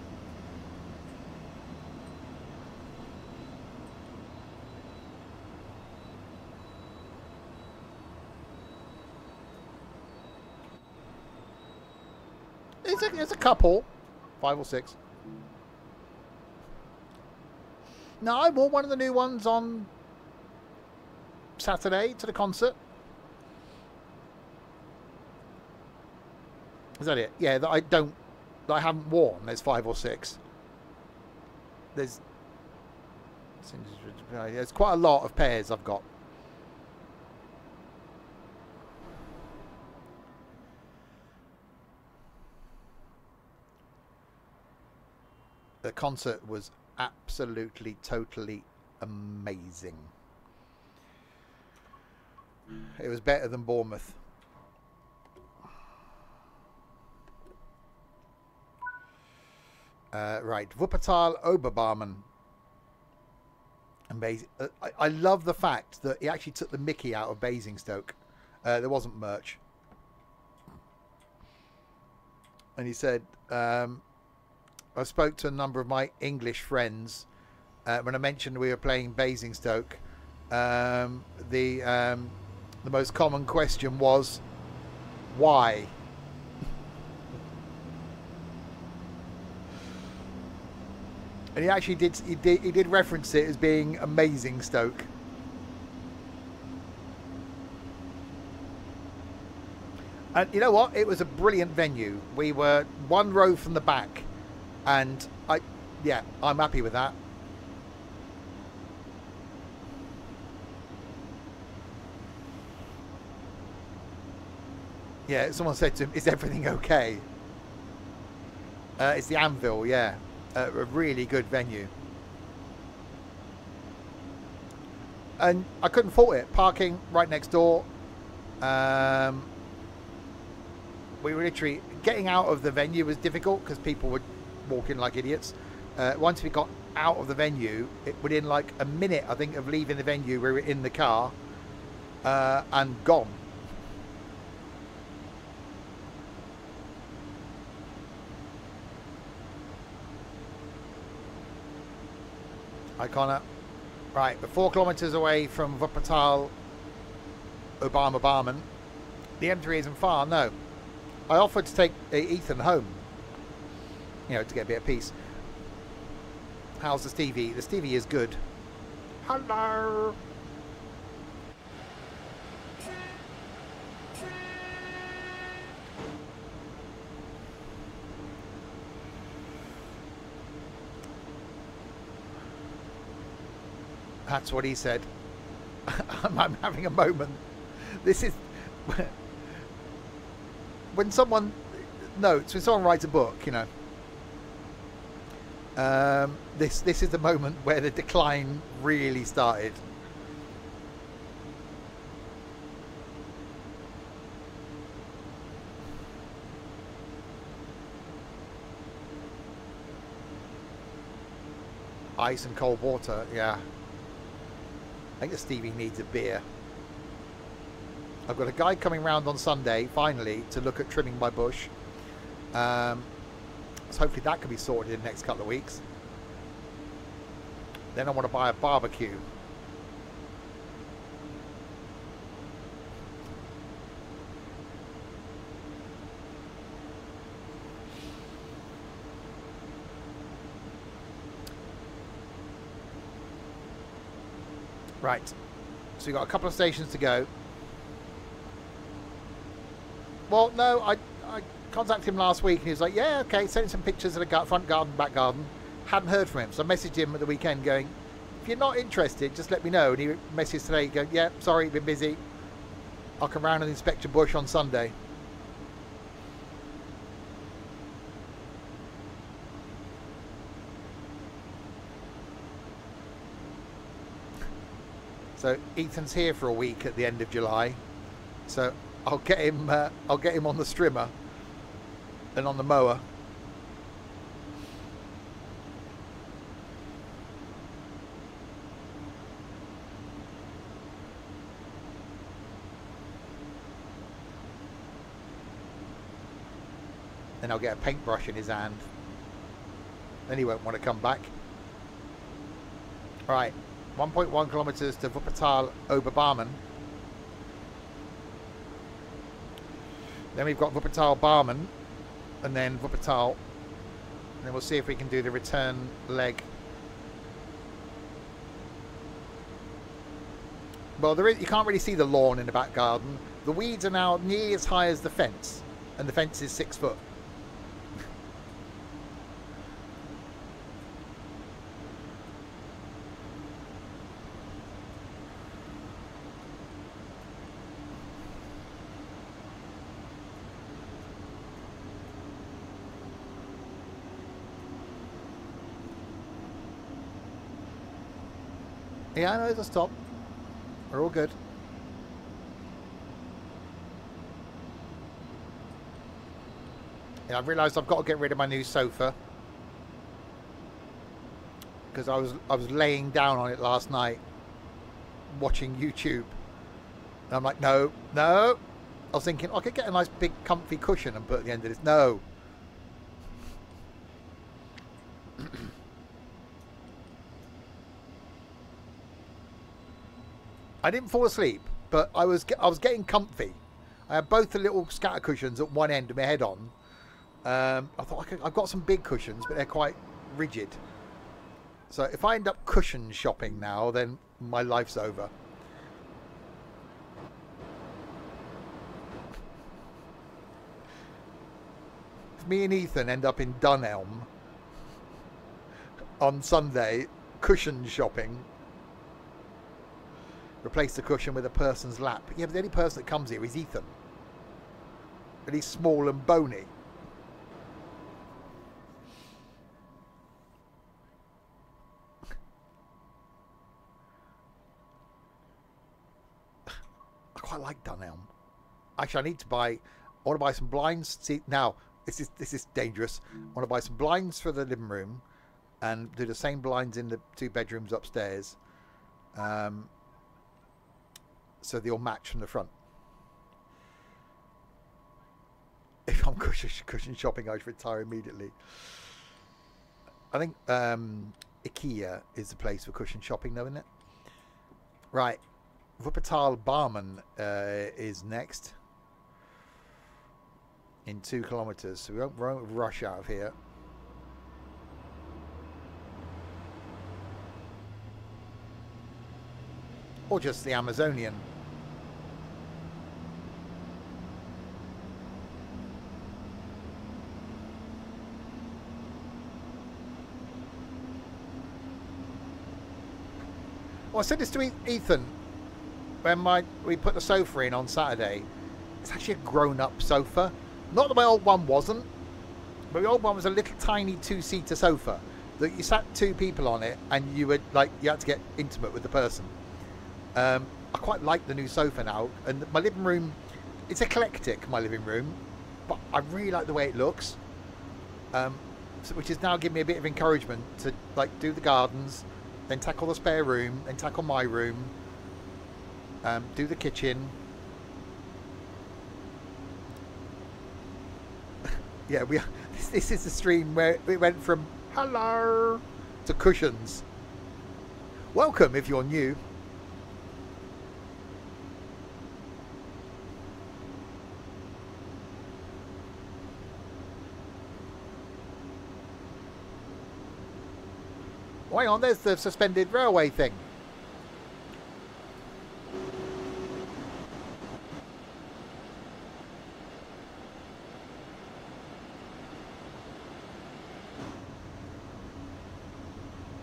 It's a couple, 5 or 6. No, I wore one of the new ones on Saturday to the concert. Is that it? Yeah, that I haven't worn. There's 5 or 6. There's quite a lot of pairs I've got. The concert was absolutely, totally amazing. It was better than Bournemouth. Right, Wuppertal Oberbarmen. Amazing. I love the fact that he actually took the mickey out of Basingstoke. There wasn't merch. And he said, I spoke to a number of my English friends when I mentioned we were playing Basingstoke. The most common question was, why? And he actually did reference it as being amazing Stoke. And you know what? It was a brilliant venue. We were one row from the back, and I'm happy with that. Yeah, someone said to him, "Is everything okay?" It's the Anvil, yeah. A really good venue. And I couldn't fault it. Parking right next door. We were literally... Getting out of the venue was difficult because people were walking like idiots. Once we got out of the venue, within like a minute, I think, of leaving the venue, we were in the car and gone. Hi, Connor. Right, we're 4 kilometres away from Wuppertal Oberbarmen. The M3 isn't far, no. I offered to take Ethan home, you know, to get a bit of peace. How's the Stevie? The Stevie is good. Hello. That's what he said. I'm having a moment. This is... when someone writes a book, you know, this is the moment where the decline really started. Ice and cold water, yeah. I think the Stevie needs a beer. I've got a guy coming round on Sunday, finally, to look at trimming my bush. So hopefully that can be sorted in the next couple of weeks. Then I want to buy a barbecue. Right. So we've got a couple of stations to go. Well, no, I contacted him last week and he was like, yeah, okay, send him some pictures of the front garden, back garden. Hadn't heard from him, so I messaged him at the weekend going, if you're not interested, just let me know. And he messaged today going, yeah, sorry, been busy. I'll come round and inspect your bush on Sunday. So Ethan's here for a week at the end of July. So I'll get him on the strimmer and on the mower. Then I'll get a paintbrush in his hand. Then he won't want to come back. All right, 1.1 kilometres to Wuppertal Oberbarmen. Then we've got Wuppertal Barmen, and then Wuppertal. And then we'll see if we can do the return leg. Well, you can't really see the lawn in the back garden. The weeds are now nearly as high as the fence, and the fence is 6 foot. Yeah, I know, just stop. We're all good. Yeah, I've realised I've got to get rid of my new sofa. because I was laying down on it last night watching YouTube. And I'm like, no, no. I was thinking I could get a nice big comfy cushion and put at the end of this. No. I didn't fall asleep, but I was getting comfy. I had both the little scatter cushions at one end of my head on. I thought I've got some big cushions, but they're quite rigid. So if I end up cushion shopping now, then my life's over. If me and Ethan end up in Dunelm on Sunday, cushion shopping, replace the cushion with a person's lap. Yeah, but the only person that comes here is Ethan. And he's small and bony. I quite like Dunelm. Actually, I want to buy some blinds. See, now, this is dangerous. I want to buy some blinds for the living room and do the same blinds in the 2 bedrooms upstairs. So they all match from the front. If I'm cushion shopping, I should retire immediately. I think IKEA is the place for cushion shopping, though, isn't it? Right. Wuppertal Barman is next. In 2 kilometres. So we won't rush out of here. Or just the Amazonian. Well, I said this to Ethan when we put the sofa in on Saturday. It's actually a grown-up sofa. Not that my old one wasn't, but the old one was a little tiny 2-seater sofa that you sat 2 people on it, and you had to get intimate with the person. I quite like the new sofa now, and my living room, it's eclectic, my living room, but I really like the way it looks, which is now giving me a bit of encouragement to do the gardens, then tackle the spare room, then tackle my room, do the kitchen. Yeah, this is the stream where we went from hello to cushions. Welcome if you're new. Oh, hang on, there's the suspended railway thing.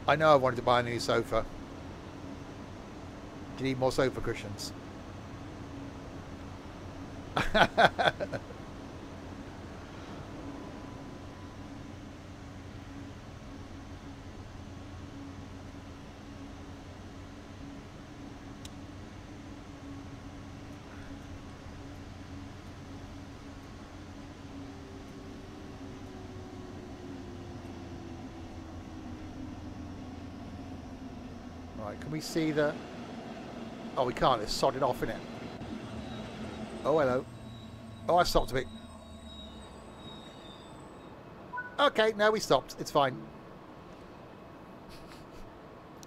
I know I wanted to buy a new sofa. Do you need more sofa cushions? Right, can we see the... Oh, we can't. It's sodded off, innit? Oh, hello. Oh, I stopped a bit. Okay, no, we stopped. It's fine.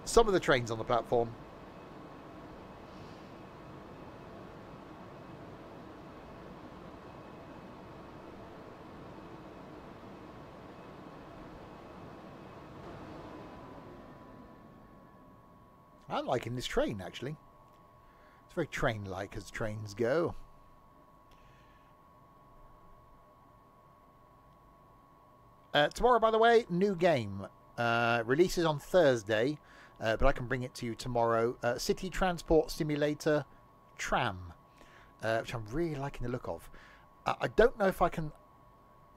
Some of the trains on the platform. I'm liking this train, actually. It's very train-like as trains go. Tomorrow, by the way, new game. Releases on Thursday, but I can bring it to you tomorrow. City Transport Simulator Tram, which I'm really liking the look of. I don't know if I can...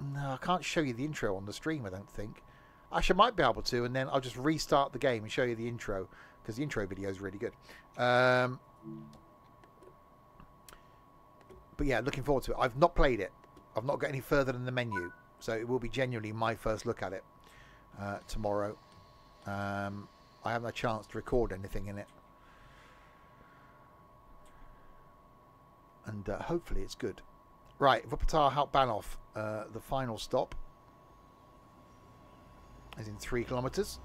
No, I can't show you the intro on the stream, I don't think. Actually, I might be able to, and then I'll just restart the game and show you the intro, because the intro video is really good. But yeah, looking forward to it. I've not played it. I've not got any further than the menu, so it will be genuinely my first look at it tomorrow. I haven't had a chance to record anything in it. And hopefully it's good. Right, Wuppertal Hauptbahnhof, the final stop is in 3 kilometres.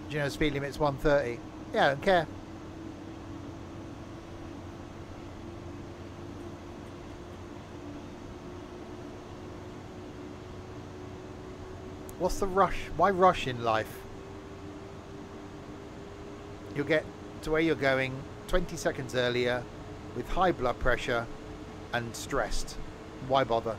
Do you know the speed limit's 130? Yeah, I don't care. What's the rush? Why rush in life? You'll get to where you're going 20 seconds earlier with high blood pressure and stressed. Why bother?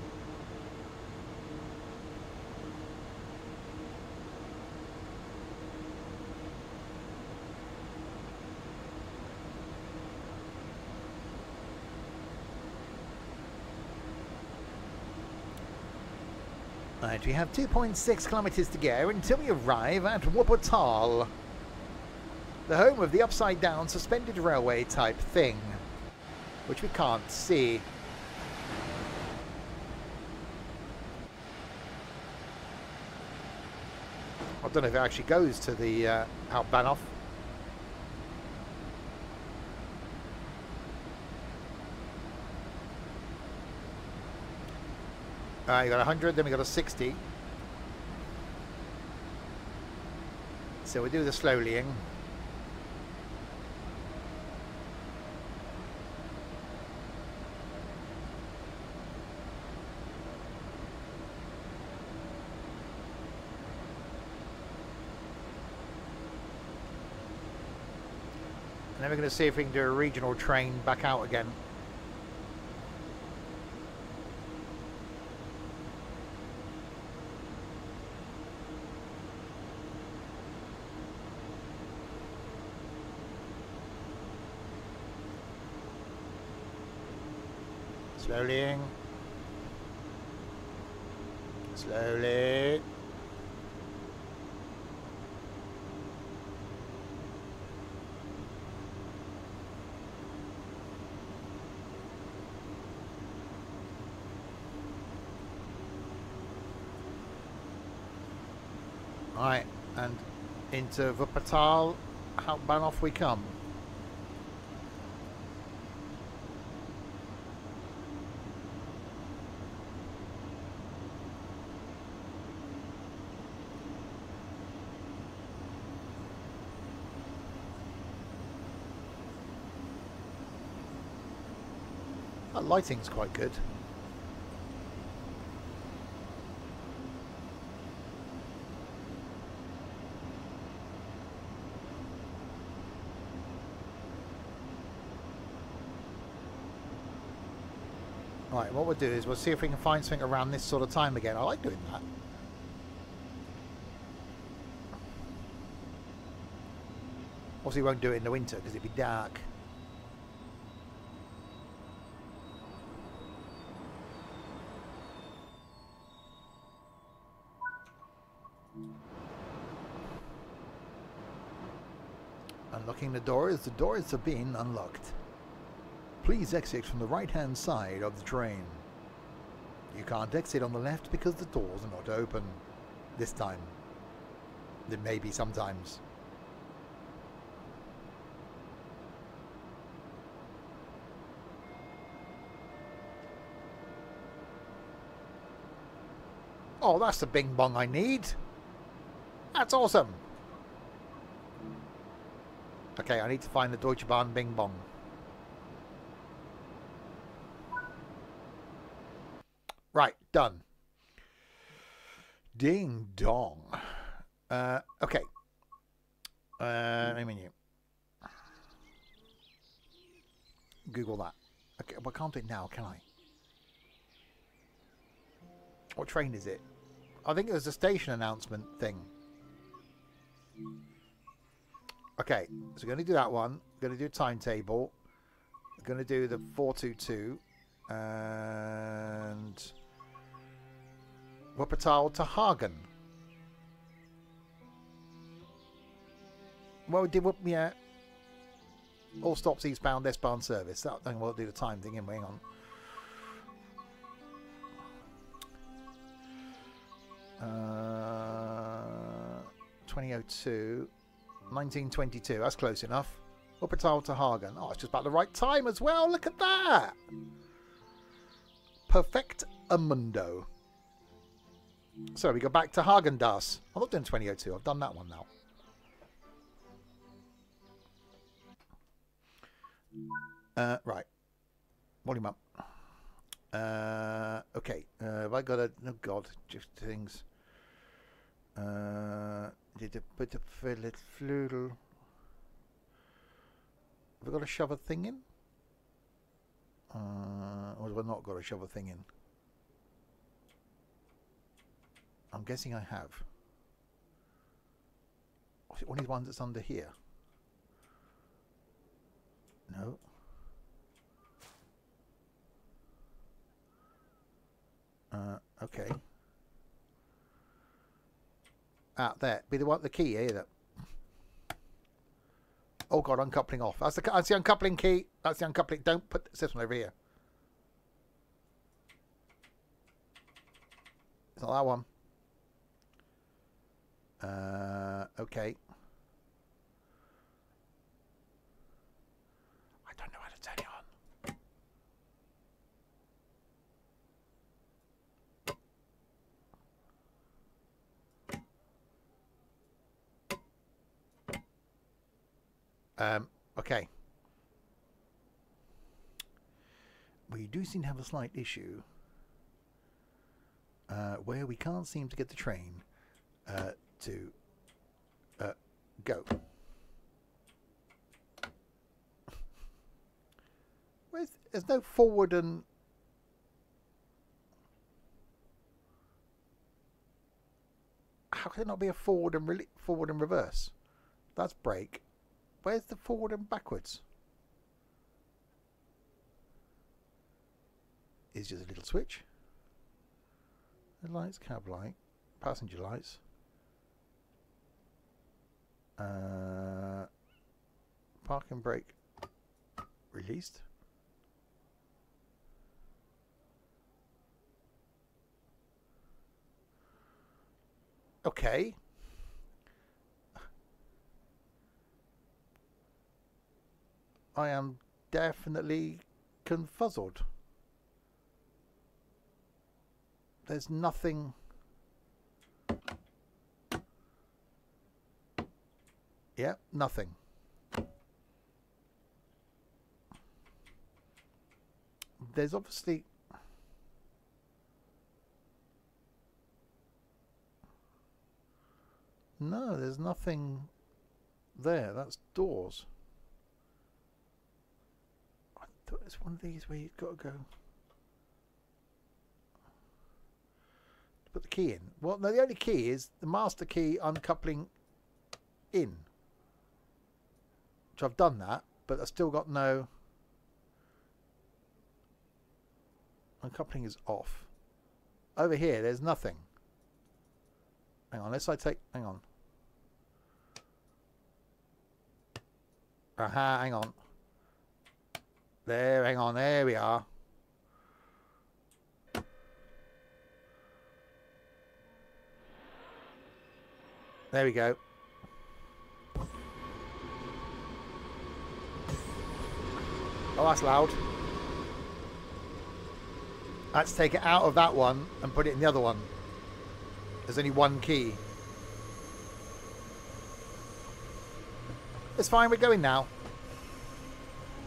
Right, we have 2.6 kilometres to go until we arrive at Wuppertal, the home of the upside down suspended railway type thing, which we can't see. I don't know if it actually goes to the Hauptbahnhof. You got 100, then we got a 60. So we do the slowlying. And then we're going to see if we can do a regional train back out again. Slowlying. Slowly. Right, and into Wuppertal Hauptbahnhof we come. That lighting's quite good. Right, what we'll do is we'll see if we can find something around this sort of time again. I like doing that. Obviously, we won't do it in the winter because it'd be dark. Unlocking the doors have been unlocked. Please exit from the right-hand side of the train. You can't exit on the left because the doors are not open. This time. There may be sometimes. Oh, that's the bing bong I need. That's awesome. Okay, I need to find the Deutsche Bahn bing bong. Right, done. Ding dong. Okay. Menu. Google that. Okay, well, I can't do it now, can I? What train is it? I think it was a station announcement thing. Okay, so we're going to do that one. We're going to do timetable. We're going to do the 422. And Wuppertal to Hagen. Well, we did yeah. All stops eastbound, S-Bahn service. That thing will do the time thing. Hang on. 2002, 1922. That's close enough. Wuppertal to Hagen. Oh, it's just about the right time as well. Look at that. Perfect amundo. So we go back to Hagen-Das. I'm not doing 2002. I've done that one now. Right. Volume up. Okay. Have I got a... Oh, God. Just things. Did I put a fillet fludel? Have I got to shove a thing in? Or have I not got to shove a thing in? I'm guessing I have. Was it one of these ones that's under here? No. Okay. Out there. Be the one, the key here. Oh God, uncoupling off. That's the uncoupling key. That's the uncoupling. Don't put this one over here. It's not that one. Okay. I don't know how to turn it on. Okay. We do seem to have a slight issue where we can't seem to get the train to go. There's no forward and... How can it not be a forward and reverse? That's brake. Where's the forward and backwards? It's just a little switch. The lights, cab light, passenger lights. Parking brake released. Okay. I am definitely confuzzled. There's nothing. Yeah, nothing. There's obviously... No, there's nothing there. That's doors. I thought it's one of these where you've got to go. Put the key in. Well, no, the only key is the master key uncoupling in. Which I've done that, but I've still got no... Uncoupling is off. Over here, there's nothing. Hang on, unless I take... Hang on. Aha, hang on. There, hang on, there we are. There we go. Oh, that's loud. Let's take it out of that one and put it in the other one. There's only one key. It's fine, we're going now.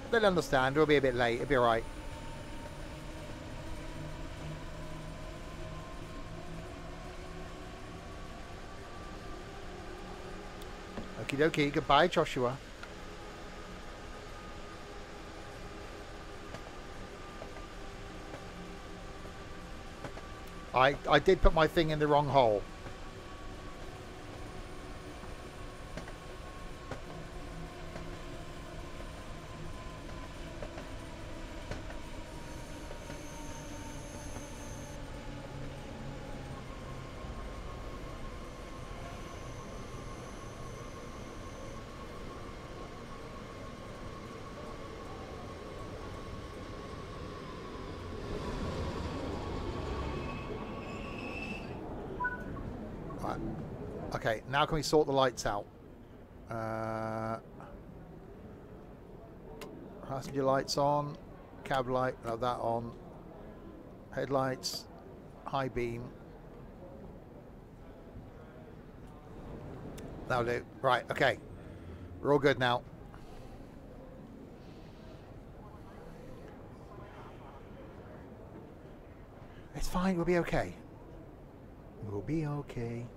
They'll understand, we'll be a bit late, it'll be alright. Okie dokie, goodbye Joshua. I did put my thing in the wrong hole. Okay, now can we sort the lights out? Passenger lights on. Cab light, have that on. Headlights. High beam. That'll do. Right, okay. We're all good now. It's fine, we'll be okay. We'll be okay.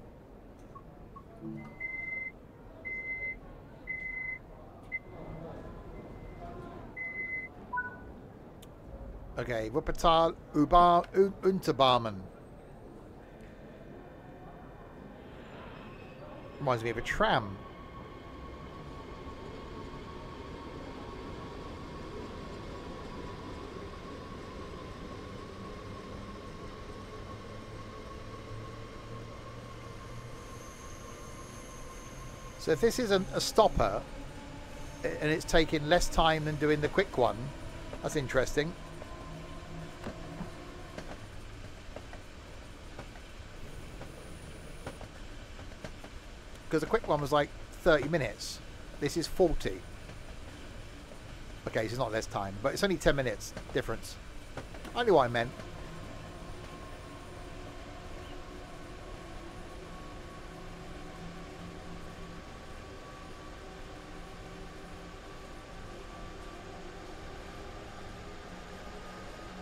Okay, Wuppertal, Unterbarmen. Reminds me of a tram. So if this isn't a stopper, and it's taking less time than doing the quick one, that's interesting. Because the quick one was like 30 minutes. This is 40. Okay, so it's not less time, but it's only 10 minutes difference. I knew what I meant.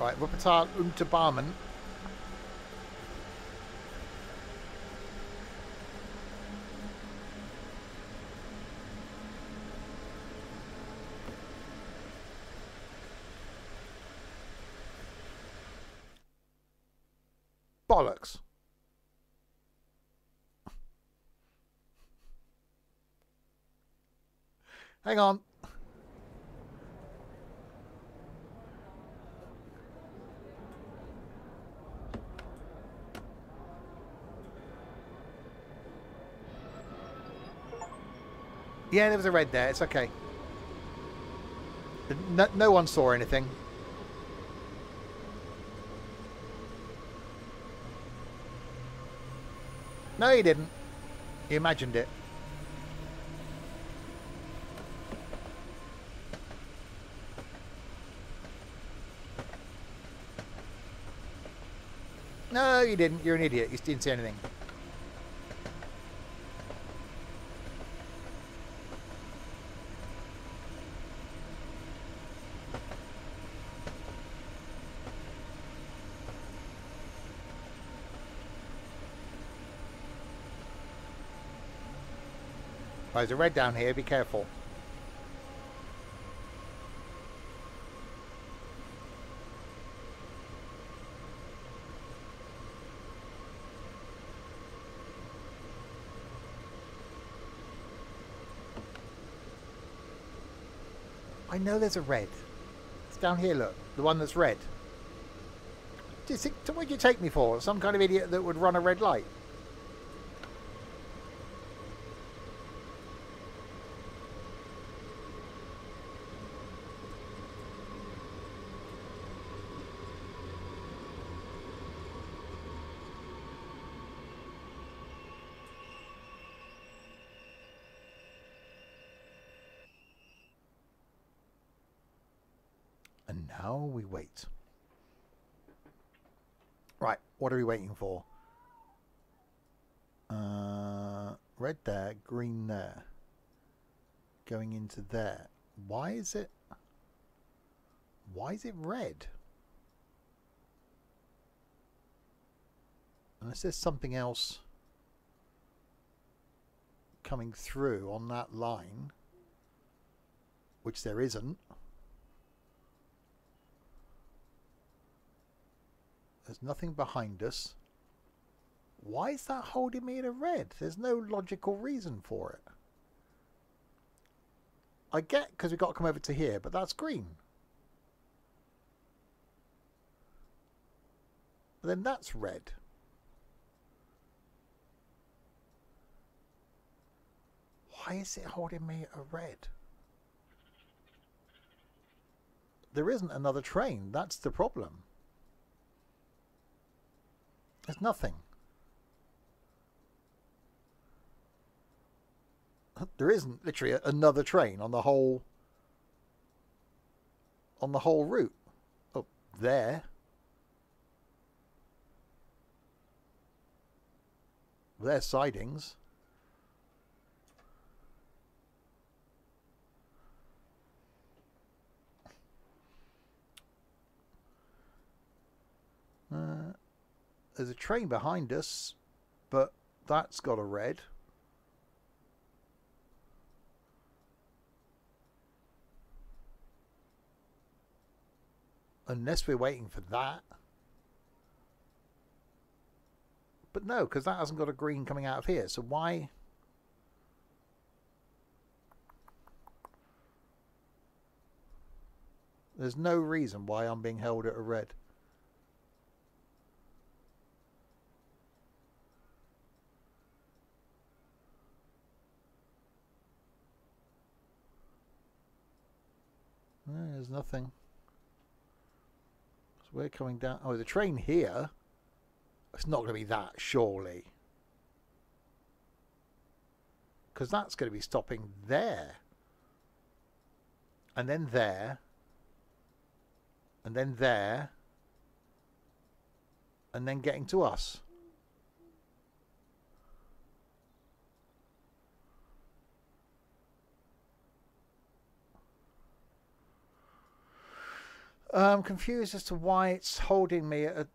Right, Wuppertal Unterbarmen. Bollocks. Hang on. Yeah, there was a red there. It's okay. No one saw anything. No, you didn't. You imagined it. No, you didn't. You're an idiot. You didn't see anything. There's a red down here, be careful. I know there's a red. It's down here, look. The one that's red. What would you take me for? Some kind of idiot that would run a red light? And now we wait. Right, what are we waiting for? Red there, green there. Going into there. Why is it red? Unless there's something else coming through on that line, which there isn't. There's nothing behind us. Why is that holding me in a red? There's no logical reason for it. I get because we've got to come over to here, but that's green. But then that's red. Why is it holding me a red? There isn't another train. That's the problem. There's nothing. There isn't literally another train on the whole route. Oh, there. There's sidings. There's a train behind us, but that's got a red. Unless we're waiting for that. But no, because that hasn't got a green coming out of here. So why? There's no reason why I'm being held at a red. No, there's nothing. So we're coming down. Oh, there's a train here. It's not going to be that, surely. Because that's going to be stopping there. And then there. And then there. And then getting to us. I'm confused as to why it's holding me at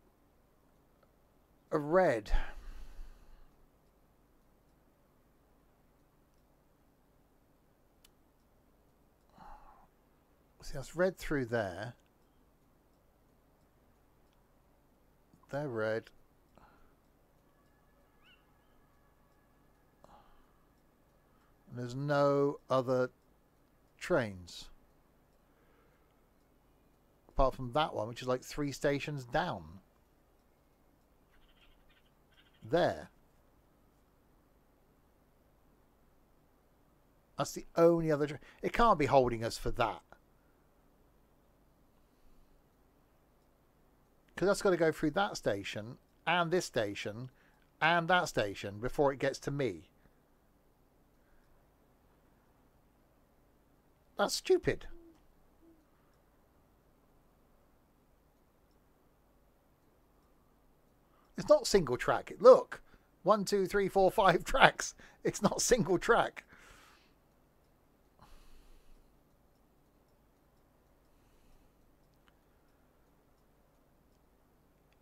a red. See, that's red through there. They're red. And there's no other trains. Apart from that one, which is like 3 stations down. There. That's the only other... It can't be holding us for that. Because that's got to go through that station, and this station, and that station, before it gets to me. That's stupid. It's not single track. Look, 1, 2, 3, 4, 5 tracks. It's not single track.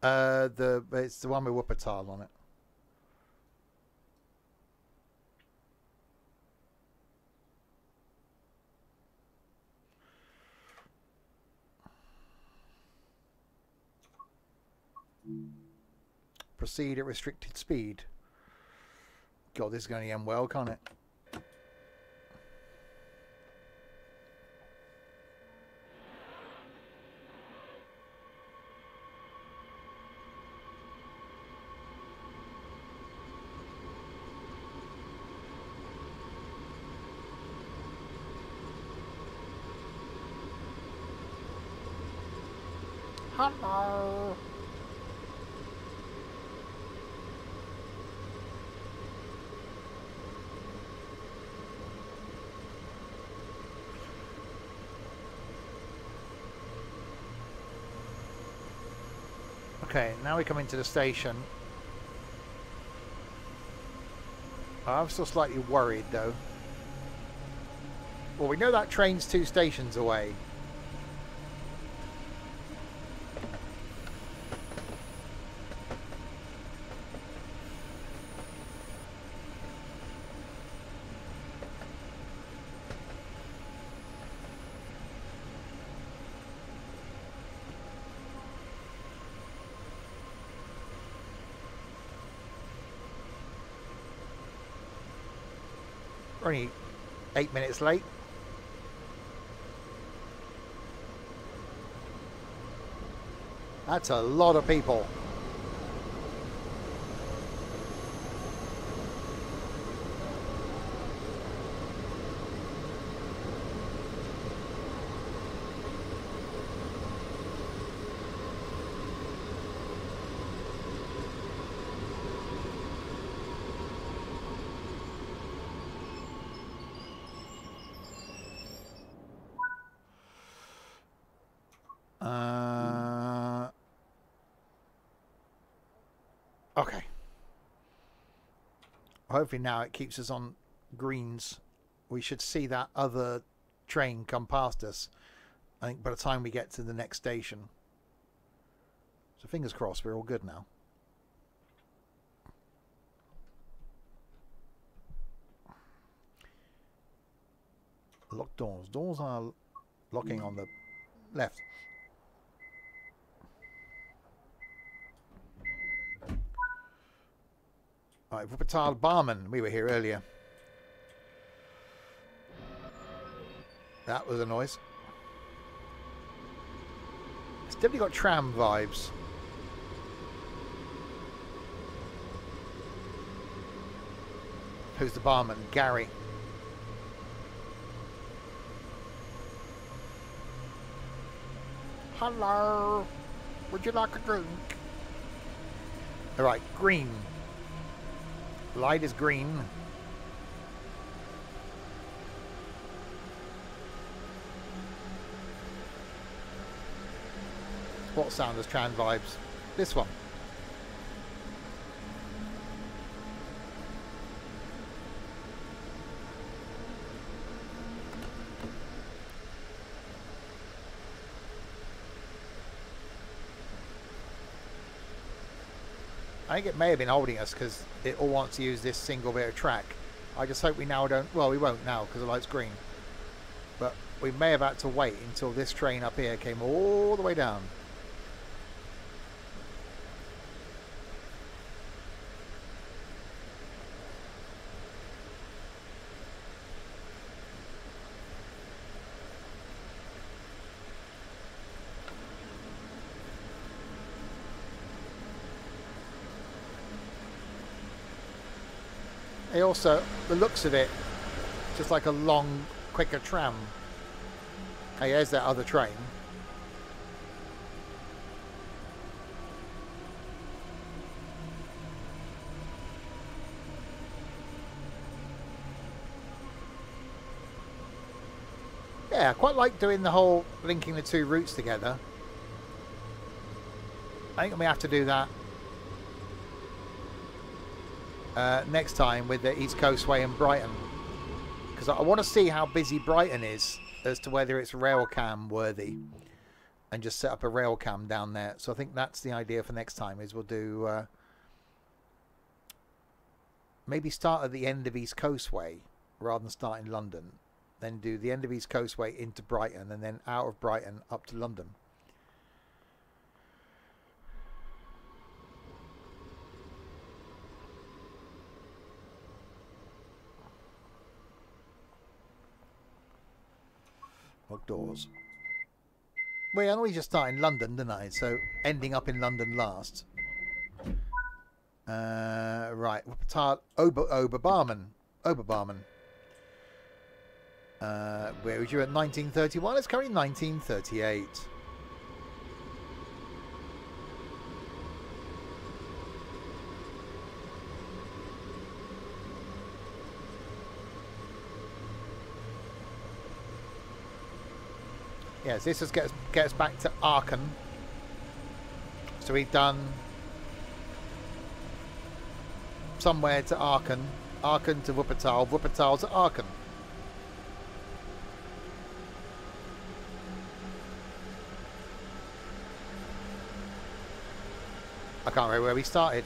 It's the one with Wuppertal on it. Proceed at restricted speed. God, this is going to end well, can't it? Hello. Okay, now we come into the station. I'm still slightly worried though. Well, we know that train's 2 stations away. We're only 8 minutes late. That's a lot of people. Okay. Hopefully now it keeps us on greens. We should see that other train come past us, I think, by the time we get to the next station. So fingers crossed, we're all good now. Locked doors. Doors are locking on the left. Alright, Wuppertal Barman. We were here earlier. That was a noise. It's definitely got tram vibes. Who's the barman? Gary. Hello. Would you like a drink? Alright, green. Light is green. What sound has tram vibes? This one. I think it may have been holding us because it all wants to use this single bit of track. I just hope we now don't... Well, we won't now because the light's green. But we may have had to wait until this train up here came all the way down. It also, the looks of it, just like a long, quicker tram. Hey, there's that other train. Yeah, I quite like doing the whole linking the two routes together. I think we have to do that next time with the East Coast Way and Brighton, because I want to see how busy Brighton is as to whether it's rail cam worthy, and just set up a rail cam down there. So I think that's the idea for next time, is we'll do maybe start at the end of East Coast Way rather than start in London, then do the end of East Coast Way into Brighton, and then out of Brighton up to London. Locked doors. Well, I only just start in London, didn't I? So ending up in London last. Right, Wuppertal Oberbarmen. Oberbarmen. Where was you at 1931? It's currently 1938. Yes, this is get us back to Aachen. So we've done somewhere to Aachen, Aachen to Wuppertal, Wuppertal to Aachen. I can't remember where we started.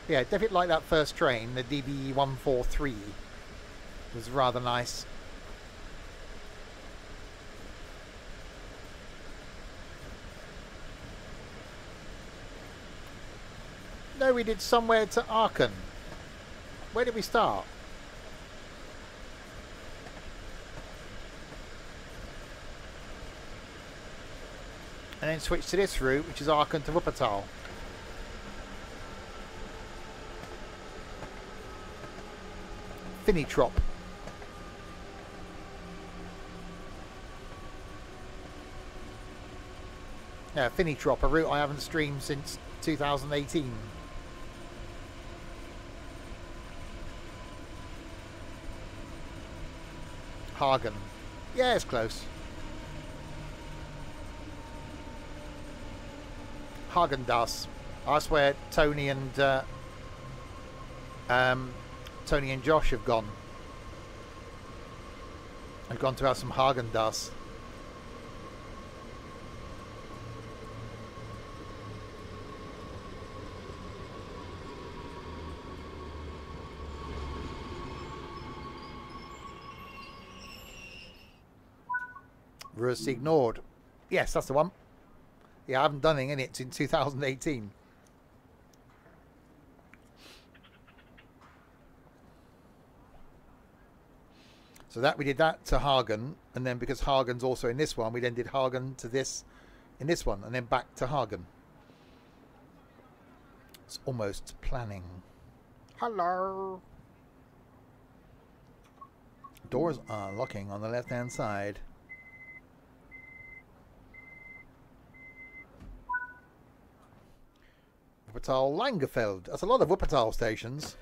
Yeah, definitely like that first train, the DB143. Was rather nice. No, we did somewhere to Aachen. Where did we start? And then switch to this route, which is Aachen to Wuppertal. Finitrop. Yeah, Finitrop, a route I haven't streamed since 2018. Hagen. Yeah, it's close. Hagen-Dazs. I swear Tony and Josh have gone. I've gone to have some Hagen-Dazs. Rus ignored. Yes, that's the one. Yeah, I haven't done anything in it since 2018. So that we did that to Hagen, and then because Hagen's also in this one, we then did Hagen to this in this one, and then back to Hagen. It's almost planning. Hello. Doors are locking on the left-hand side. Wuppertal Langefeld. That's a lot of Wuppertal stations.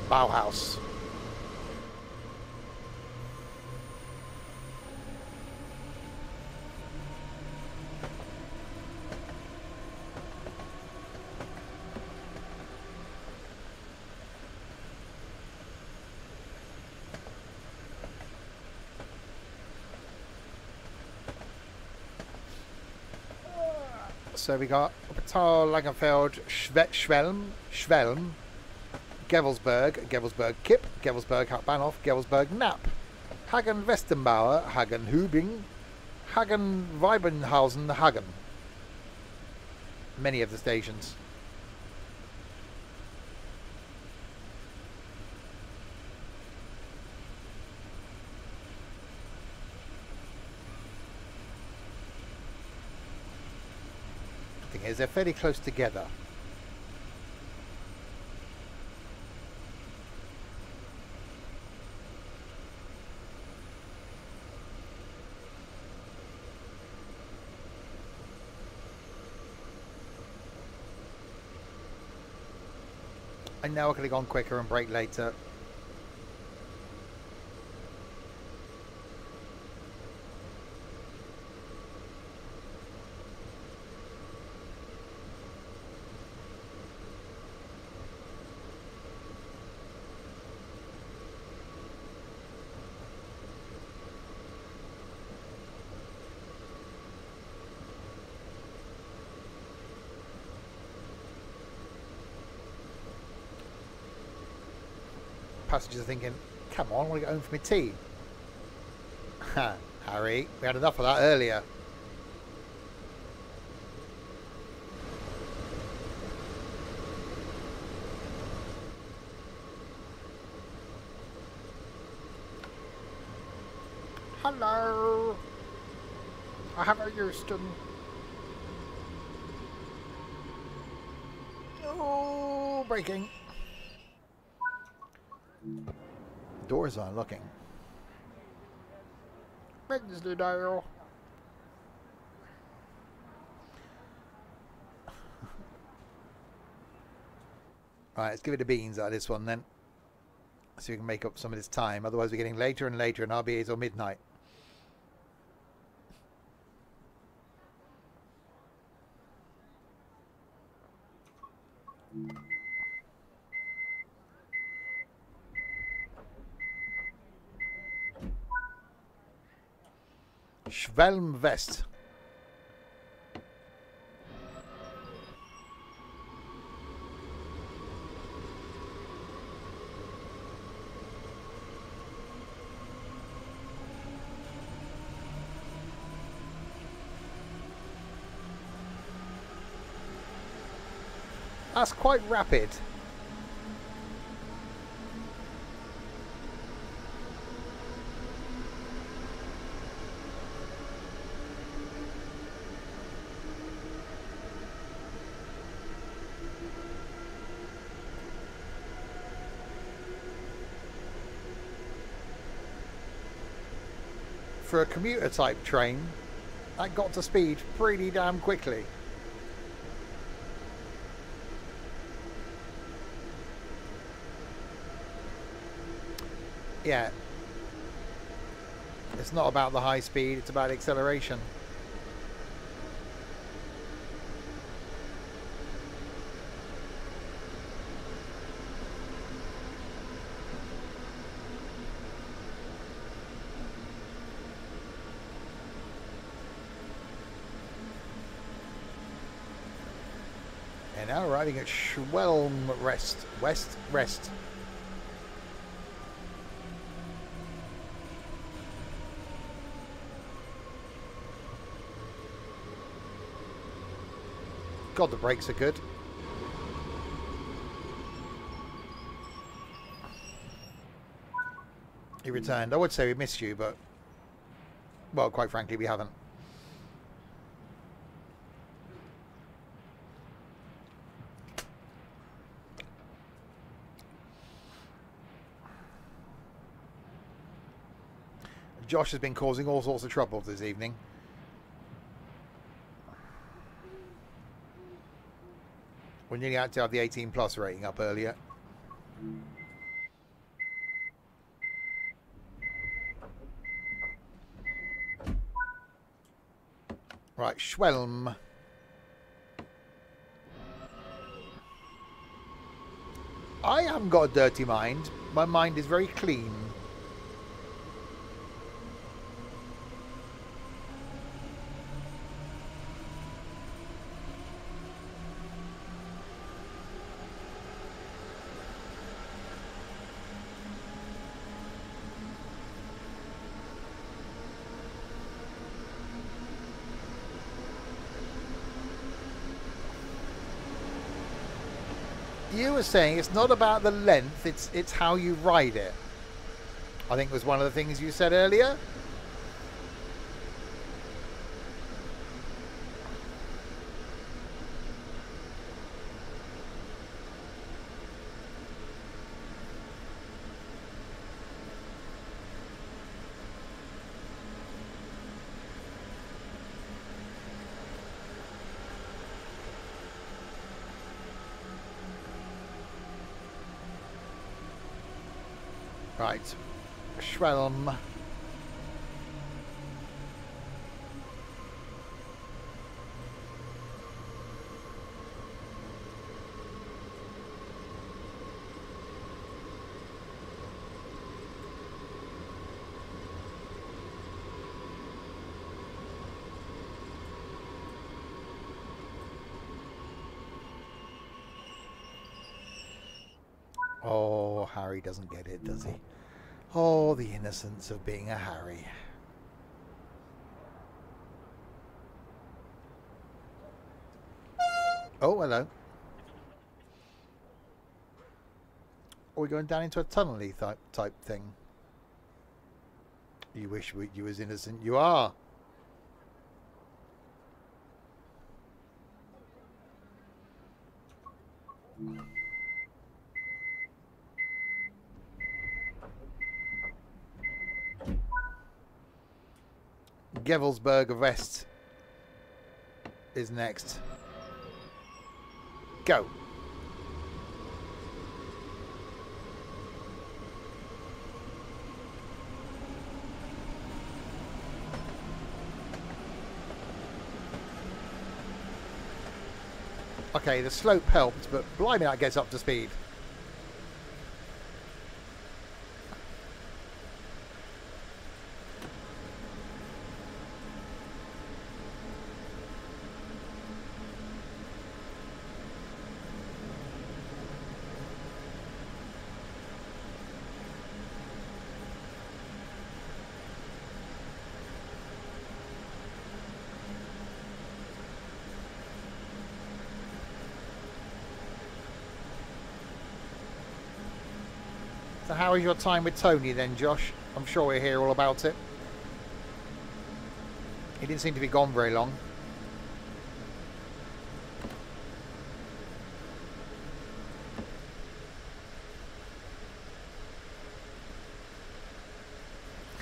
Bauhaus. So we got Wuppertal, Langenfeld, Schwelm, Gevelsberg, Kipp, Gevelsberg, Hauptbahnhof, Gevelsberg, Knapp, Hagen Westenbauer, Hagen Hübing, Hagen Weibenhausen, Hagen. Many of the stations. The thing is, they're fairly close together. I know I could have gone quicker and brake later. Passengers are thinking, come on, I want to get home for my tea. Ha, Harry, we had enough of that earlier. Hello. I have a Houston. Oh, braking. Doors are looking. Wensleydale. Right, let's give it the beans out of this one then. So we can make up some of this time. Otherwise we're getting later and later and I'll be here till midnight. Schwelm West. That's quite rapid. For a commuter type train, That got to speed pretty damn quickly. Yeah. It's not about the high speed, it's about acceleration. And now arriving at Schwelm West. God, the brakes are good. He returned. I would say we missed you, but, well, quite frankly, we haven't. Josh has been causing all sorts of trouble this evening. We nearly had to have the 18 plus rating up earlier. Right, Schwelm. I haven't got a dirty mind. My mind is very clean. You were saying it's not about the length, it's how you ride it. I think was one of the things you said earlier. Right, Schwelm. Oh, Harry doesn't get it, does he? Oh, the innocence of being a Harry. Oh, hello. Are we going down into a tunnel-y type thing? You wish you was innocent. You are. Gevelsberg West is next. Go. Okay, the slope helped, but blimey, that gets up to speed. So how was your time with Tony then, Josh? I'm sure we'll hear all about it. He didn't seem to be gone very long.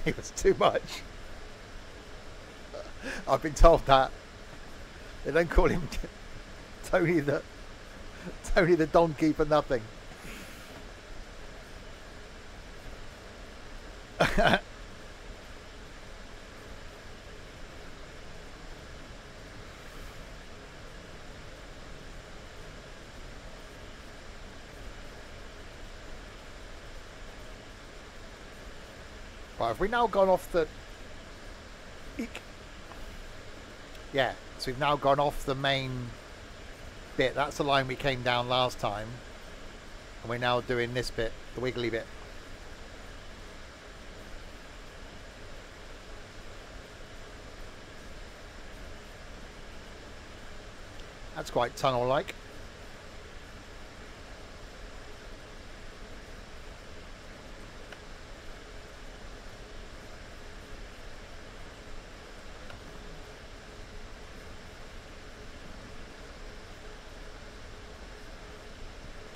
It was too much. I've been told that. They don't call him Tony the donkey for nothing. Right, have we now gone off the... Eek. Yeah, so we've now gone off the main bit. That's the line we came down last time. And we're now doing this bit, the wiggly bit. That's quite tunnel-like.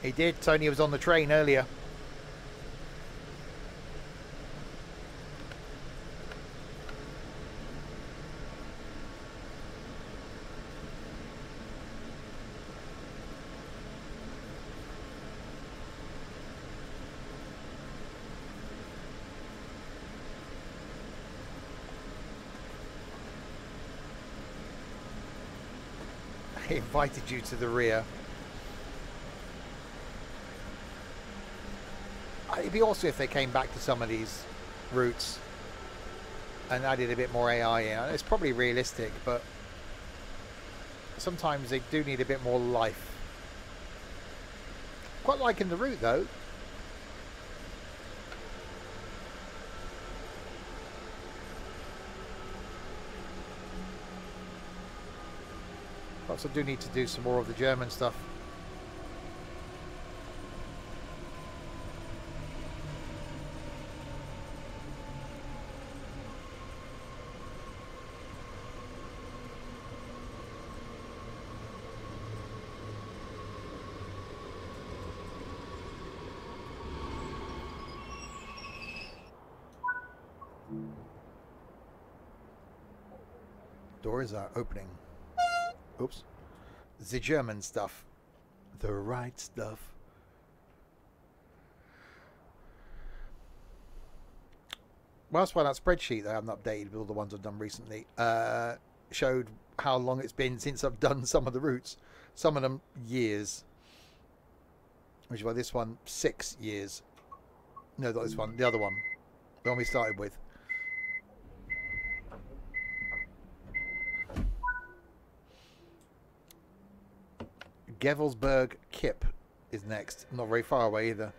He did. Tony was on the train earlier. He invited you to the rear. It'd be awesome if they came back to some of these routes and added a bit more AI in. It's probably realistic, but sometimes they do need a bit more life. Quite liking the route though. Perhaps I do need to do some more of the German stuff. Doors are opening. Oops. The German stuff. The right stuff. Well, that's why that spreadsheet that I haven't updated with all the ones I've done recently showed how long it's been since I've done some of the routes. Some of them years. Which is why this one 6 years. No, not this one. The other one. The one we started with. Gevelsberg Kip is next. Not very far away either.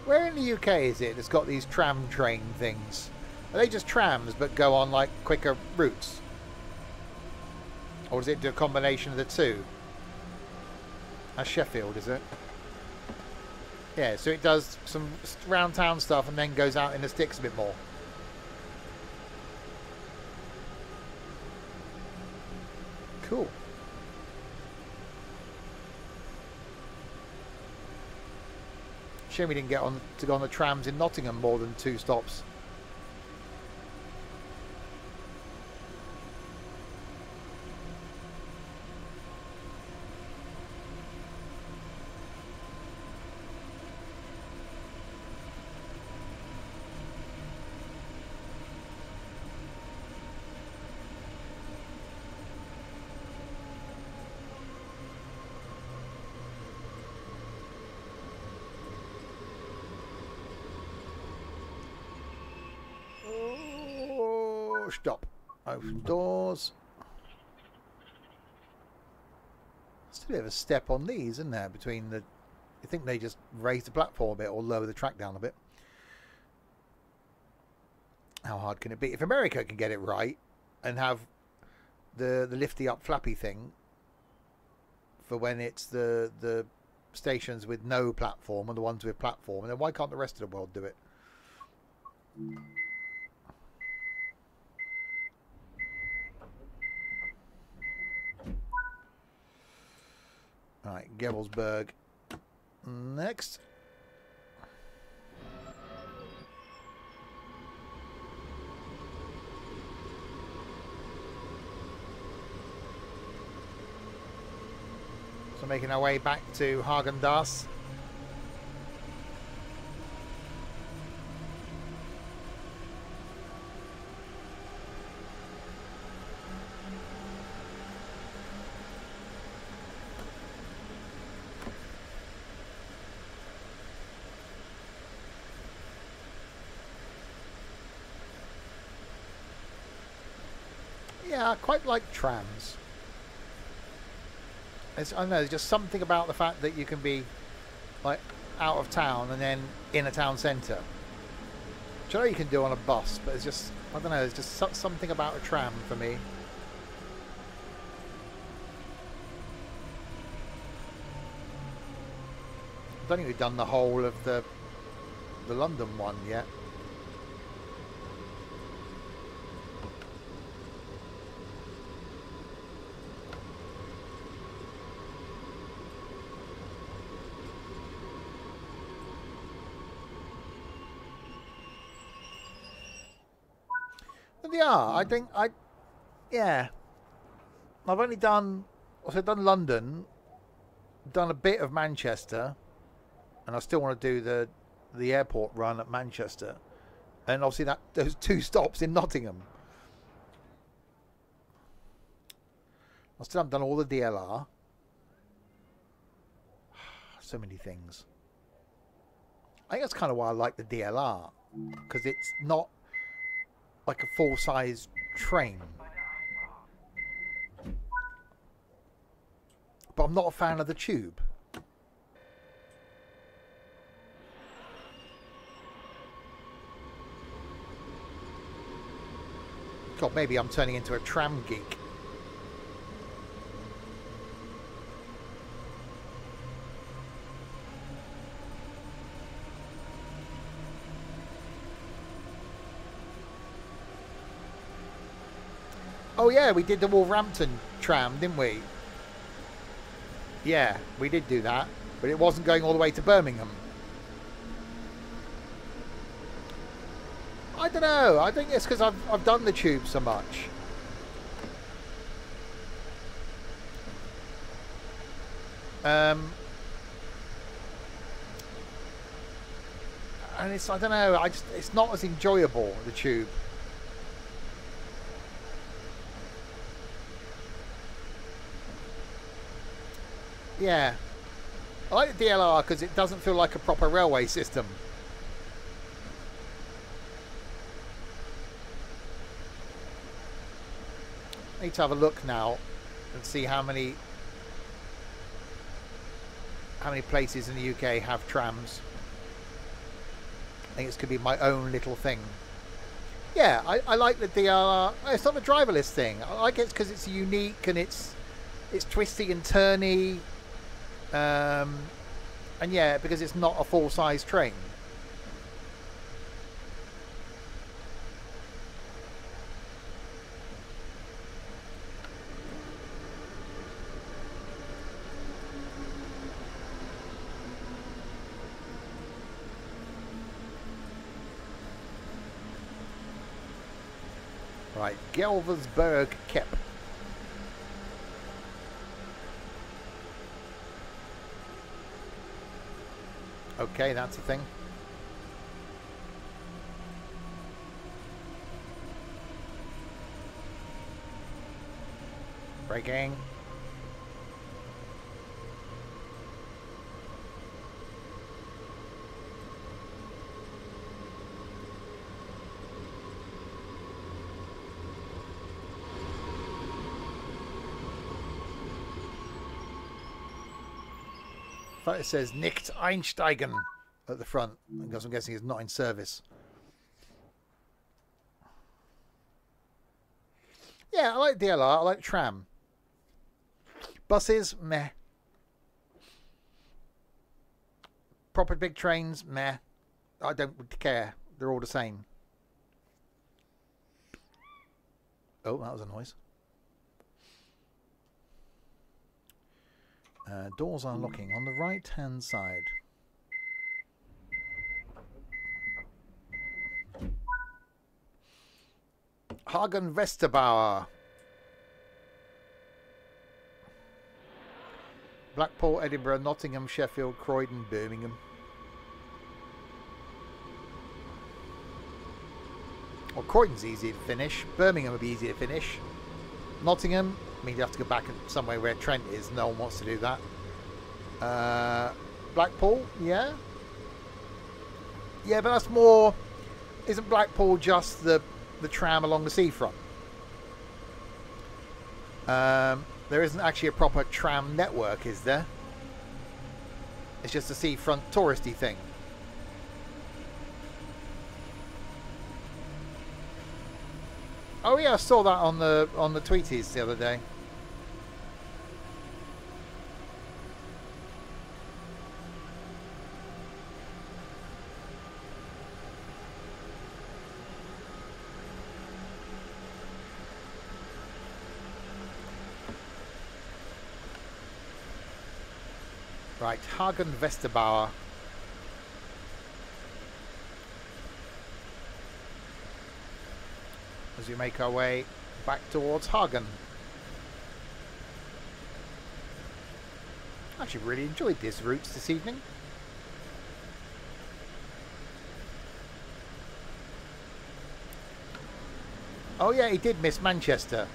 Where in the UK is it that's got these tram train things? Are they just trams but go on like quicker routes? Or does it do a combination of the two? That's Sheffield, is it? Yeah, so it does some round town stuff and then goes out in the sticks a bit more. Cool. Shame we didn't get on to go on the trams in Nottingham more than 2 stops. Stop. Open doors. Still a bit of a step on these, isn't there? Between the... I think they just raise the platform a bit or lower the track down a bit. How hard can it be? If America can get it right and have the lifty up flappy thing for when it's the stations with no platform and the ones with platform, and then why can't the rest of the world do it? Right, Gebelsberg. Next. So making our way back to Hagen-Dazs. Yeah, I quite like trams. I don't know, there's just something about the fact that you can be like out of town and then in a town centre. Which I know you can do on a bus, but it's just, I don't know, there's just something about a tram for me. I don't think we've done the whole of the London one yet. Yeah, I think yeah. I've only done, also done London, done a bit of Manchester, and I still want to do the airport run at Manchester, and obviously those 2 stops in Nottingham. I still haven't done all the DLR. So many things. I think that's kind of why I like the DLR, because it's not like a full-size train. But I'm not a fan of the tube. God, maybe I'm turning into a tram geek. Oh yeah, we did the Wolverhampton tram, didn't we? Yeah, we did do that, but it wasn't going all the way to Birmingham. I don't know. I think it's because I've done the tube so much. And it's, I don't know. It's not as enjoyable, the tube. Yeah, I like the DLR because it doesn't feel like a proper railway system. I need to have a look now and see how many places in the UK have trams. I think this could be my own little thing. Yeah, I like the DLR. It's not a driverless thing. I like it because it's unique and it's twisty and turny. And yeah, because it's not a full-size train. Right, Gelversberg Kep. Okay, that's a thing. Braking. It says Nicht einsteigen at the front, because I'm guessing it's not in service. Yeah, I like DLR, I like tram. Buses, meh. Proper big trains, meh. I don't care. They're all the same. Oh, that was a noise. Doors are locking on the right hand side. Hagen Vesterbauer. Blackpool, Edinburgh, Nottingham, Sheffield, Croydon, Birmingham. Well, Croydon's easy to finish. Birmingham would be easy to finish. Nottingham, I mean, you have to go back somewhere where Trent is. No one wants to do that. Blackpool, yeah. Yeah, but that's more... Isn't Blackpool just the tram along the seafront? There isn't actually a proper tram network, is there? It's just a seafront touristy thing. Oh yeah, I saw that on the tweeties the other day. Right, Hagen Vesterbauer. As we make our way back towards Hagen. Actually really enjoyed these routes this evening. Oh yeah, he did miss Manchester.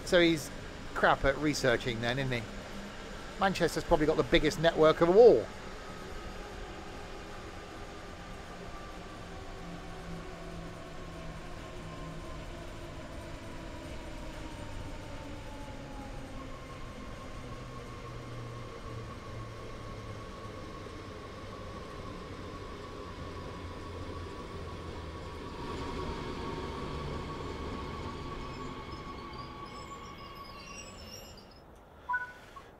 So he's crap at researching then, isn't he? Manchester's probably got the biggest network of all.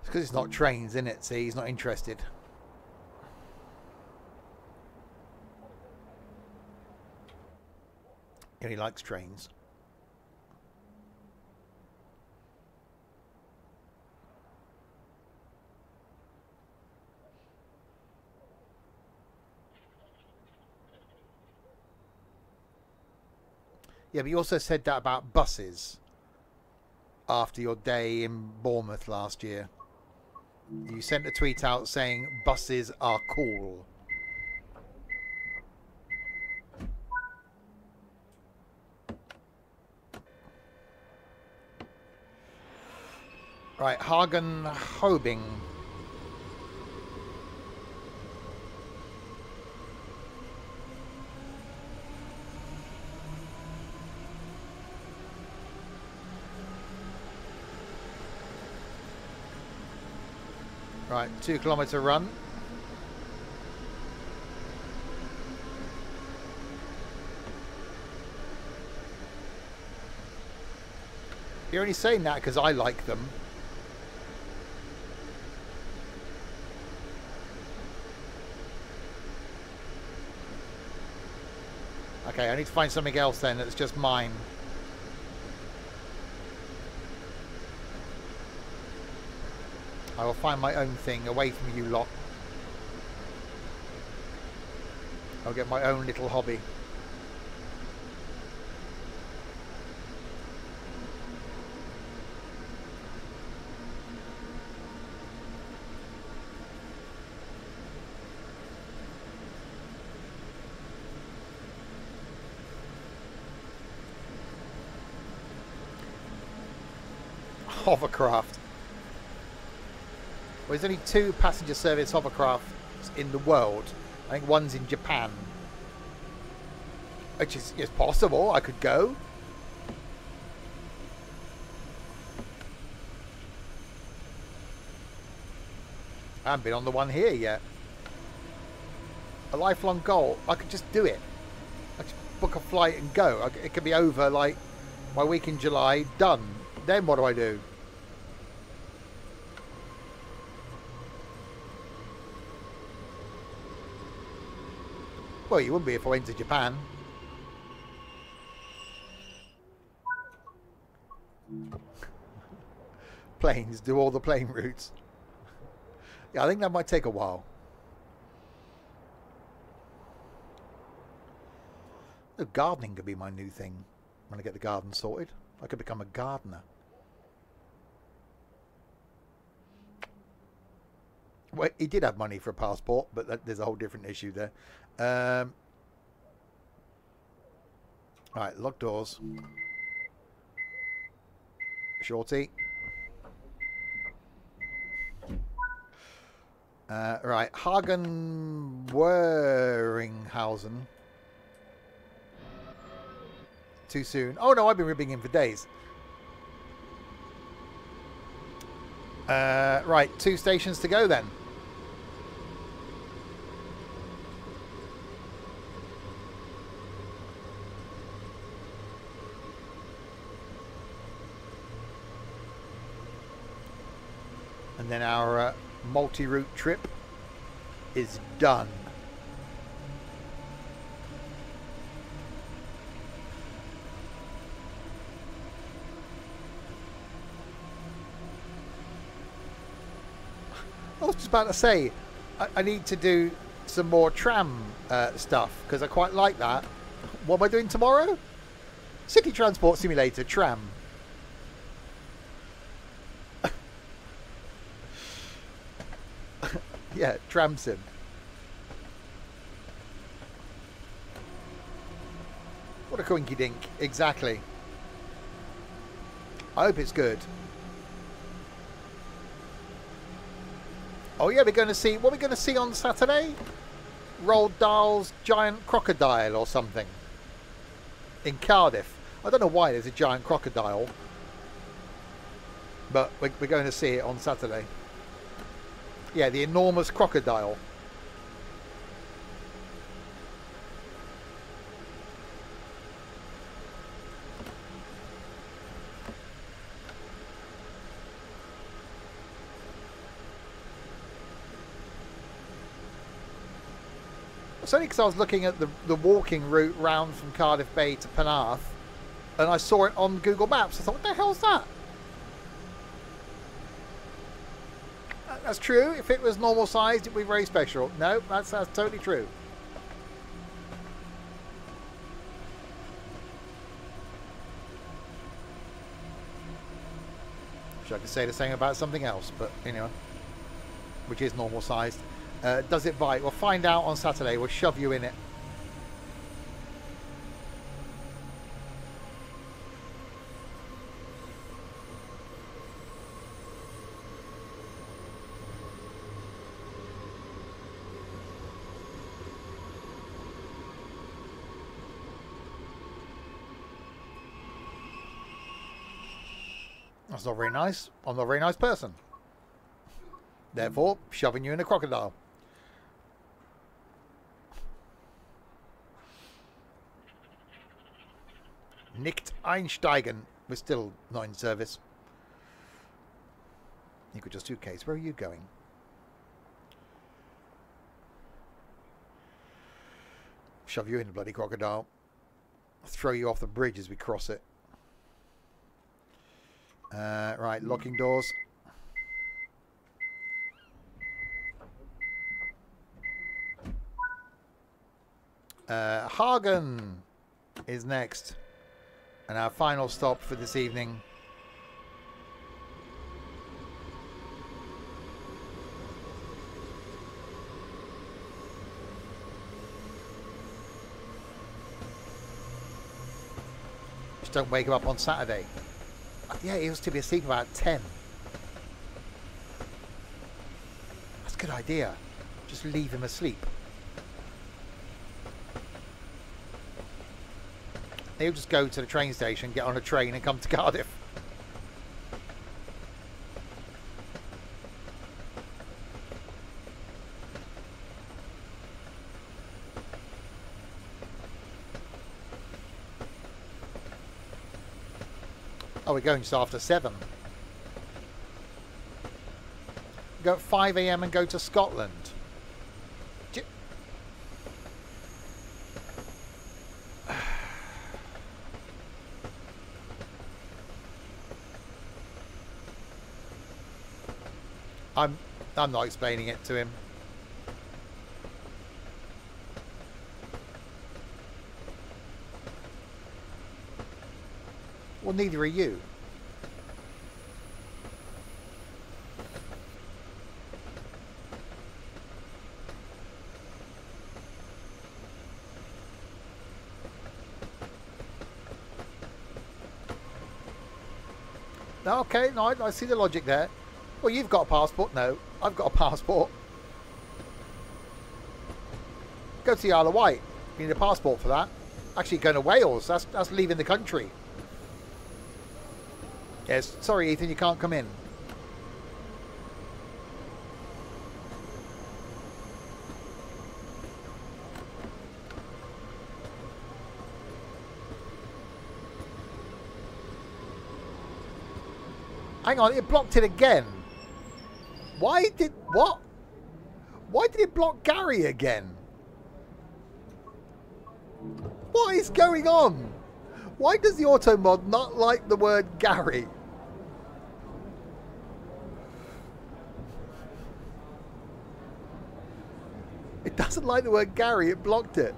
Because it's not trains, isn't it? See, he's not interested. He only likes trains. Yeah, but you also said that about buses after your day in Bournemouth last year. You sent a tweet out saying buses are cool. Right, Hagen Hobing. Right, 2 kilometre run. You're only saying that because I like them. Okay, I need to find something else then that's just mine. I will find my own thing away from you lot. I'll get my own little hobby. Hovercraft. Well, there's only 2 passenger service hovercrafts in the world. I think one's in Japan. Which is possible. I could go. I haven't been on the one here yet. A lifelong goal. I could just do it. I could book a flight and go. It could be over like my week in July. Done. Then what do I do? Well, you wouldn't be if I went to Japan. Planes, do all the plane routes. Yeah, I think that might take a while. Oh, gardening could be my new thing when I get the garden sorted. I could become a gardener. Well, he did have money for a passport, but there's a whole different issue there. Right, locked doors. Shorty. Right, Hagen Weringhausen. Too soon. Oh no, I've been ribbing him for days. Right, 2 stations to go then. And then our multi-route trip is done. I was just about to say, I need to do some more tram stuff because I quite like that. What am I doing tomorrow? City Transport Simulator, tram. Yeah, tram sim. What a coinky dink. Exactly. I hope it's good. Oh yeah, we're going to see... What are we going to see on Saturday? Roald Dahl's giant crocodile or something. In Cardiff. I don't know why there's a giant crocodile. But we're going to see it on Saturday. Yeah, the enormous crocodile. It's only because I was looking at the walking route round from Cardiff Bay to Penarth, and I saw it on Google Maps. I thought, what the hell's that? That's true. If it was normal sized, it would be very special. No, that's totally true. Wish I could say the same about something else, but anyway, which is normal sized. Does it bite? We'll find out on Saturday. We'll shove you in it. That's not very nice. I'm not a very nice person. Therefore, shoving you in a crocodile. Nicht einsteigen. We're still not in service. You could just do case. Where are you going? Shove you in the bloody crocodile. Throw you off the bridge as we cross it. Right, locking doors. Hagen is next. And our final stop for this evening. Just don't wake him up on Saturday. Yeah, he was to be asleep about 10. That's a good idea. Just leave him asleep. He'll just go to the train station, get on a train and come to Cardiff. Oh, we're going just after 7. Go at 5 AM and go to Scotland. I'm not explaining it to him. Well, neither are you. Okay, no, I see the logic there. Well, you've got a passport. No, I've got a passport. Go to the Isle of Wight. You need a passport for that. Actually, going to Wales. That's leaving the country. Yes, sorry, Ethan, you can't come in. Hang on, it blocked it again. Why did it block Gary again? What is going on? Why does the auto mod not like the word Gary? It doesn't like the word Gary, it blocked it.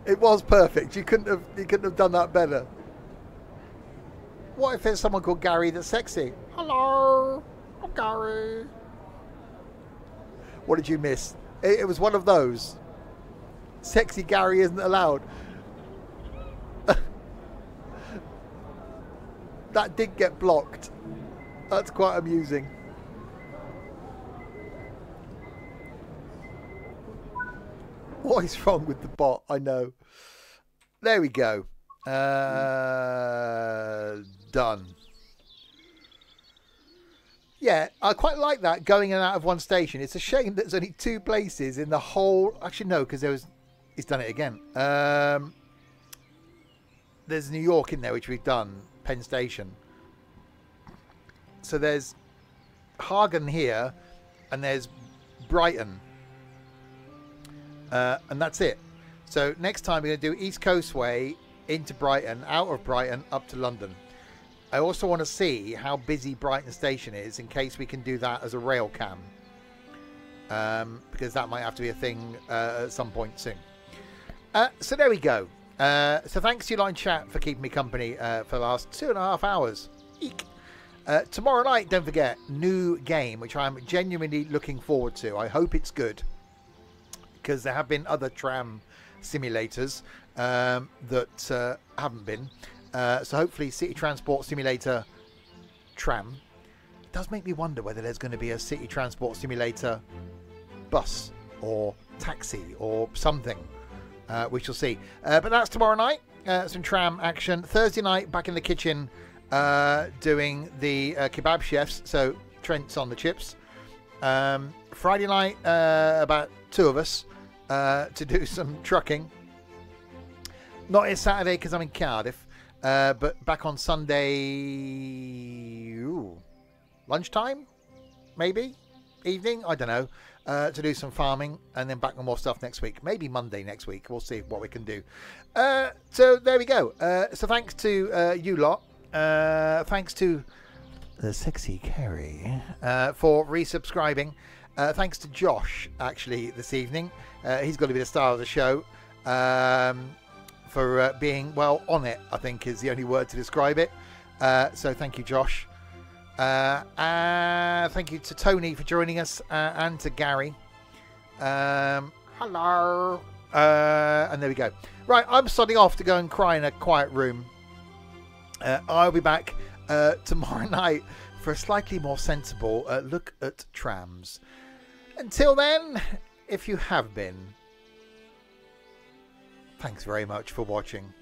It was perfect. You couldn't have done that better. What if there's someone called Gary that's sexy? Hello, I'm Gary. What did you miss? It was one of those. Sexy Gary isn't allowed. That did get blocked. That's quite amusing. What is wrong with the bot? I know. There we go. Done. Yeah, I quite like that, going in and out of one station. It's a shame that there's only 2 places in the whole... Actually, no, because there was... He's done it again. There's New York in there, which we've done. Penn Station. So there's Hagen here, and there's Brighton. And that's it. So next time we're going to do East Coast Way into Brighton, out of Brighton, up to London. I also want to see how busy Brighton Station is in case we can do that as a rail cam. Because that might have to be a thing at some point soon. So there we go. So thanks to you lot in chat for keeping me company for the last 2.5 hours. Eek. Tomorrow night, don't forget, new game, which I'm genuinely looking forward to. I hope it's good. Because there have been other tram simulators that haven't been. So hopefully City Transport Simulator Tram. It does make me wonder whether there's going to be a City Transport Simulator bus or taxi or something. We shall see. But that's tomorrow night. Some tram action. Thursday night, back in the kitchen doing the kebab chefs. So Trent's on the chips. Friday night, about 2 of us to do some trucking. Not this Saturday because I'm in Cardiff. But back on Sunday, lunchtime, maybe, evening, I don't know, to do some farming, and then back on more stuff next week. Maybe Monday next week. We'll see what we can do. So there we go. So thanks to you lot. Thanks to the sexy Carrie for resubscribing. Thanks to Josh, actually, this evening. He's got to be the star of the show. For being, well, on it, I think is the only word to describe it. So thank you, Josh. Thank you to Tony for joining us, and to Gary. Hello. And there we go. Right, I'm starting off to go and cry in a quiet room. I'll be back tomorrow night for a slightly more sensible look at trams. Until then, if you have been, thanks very much for watching.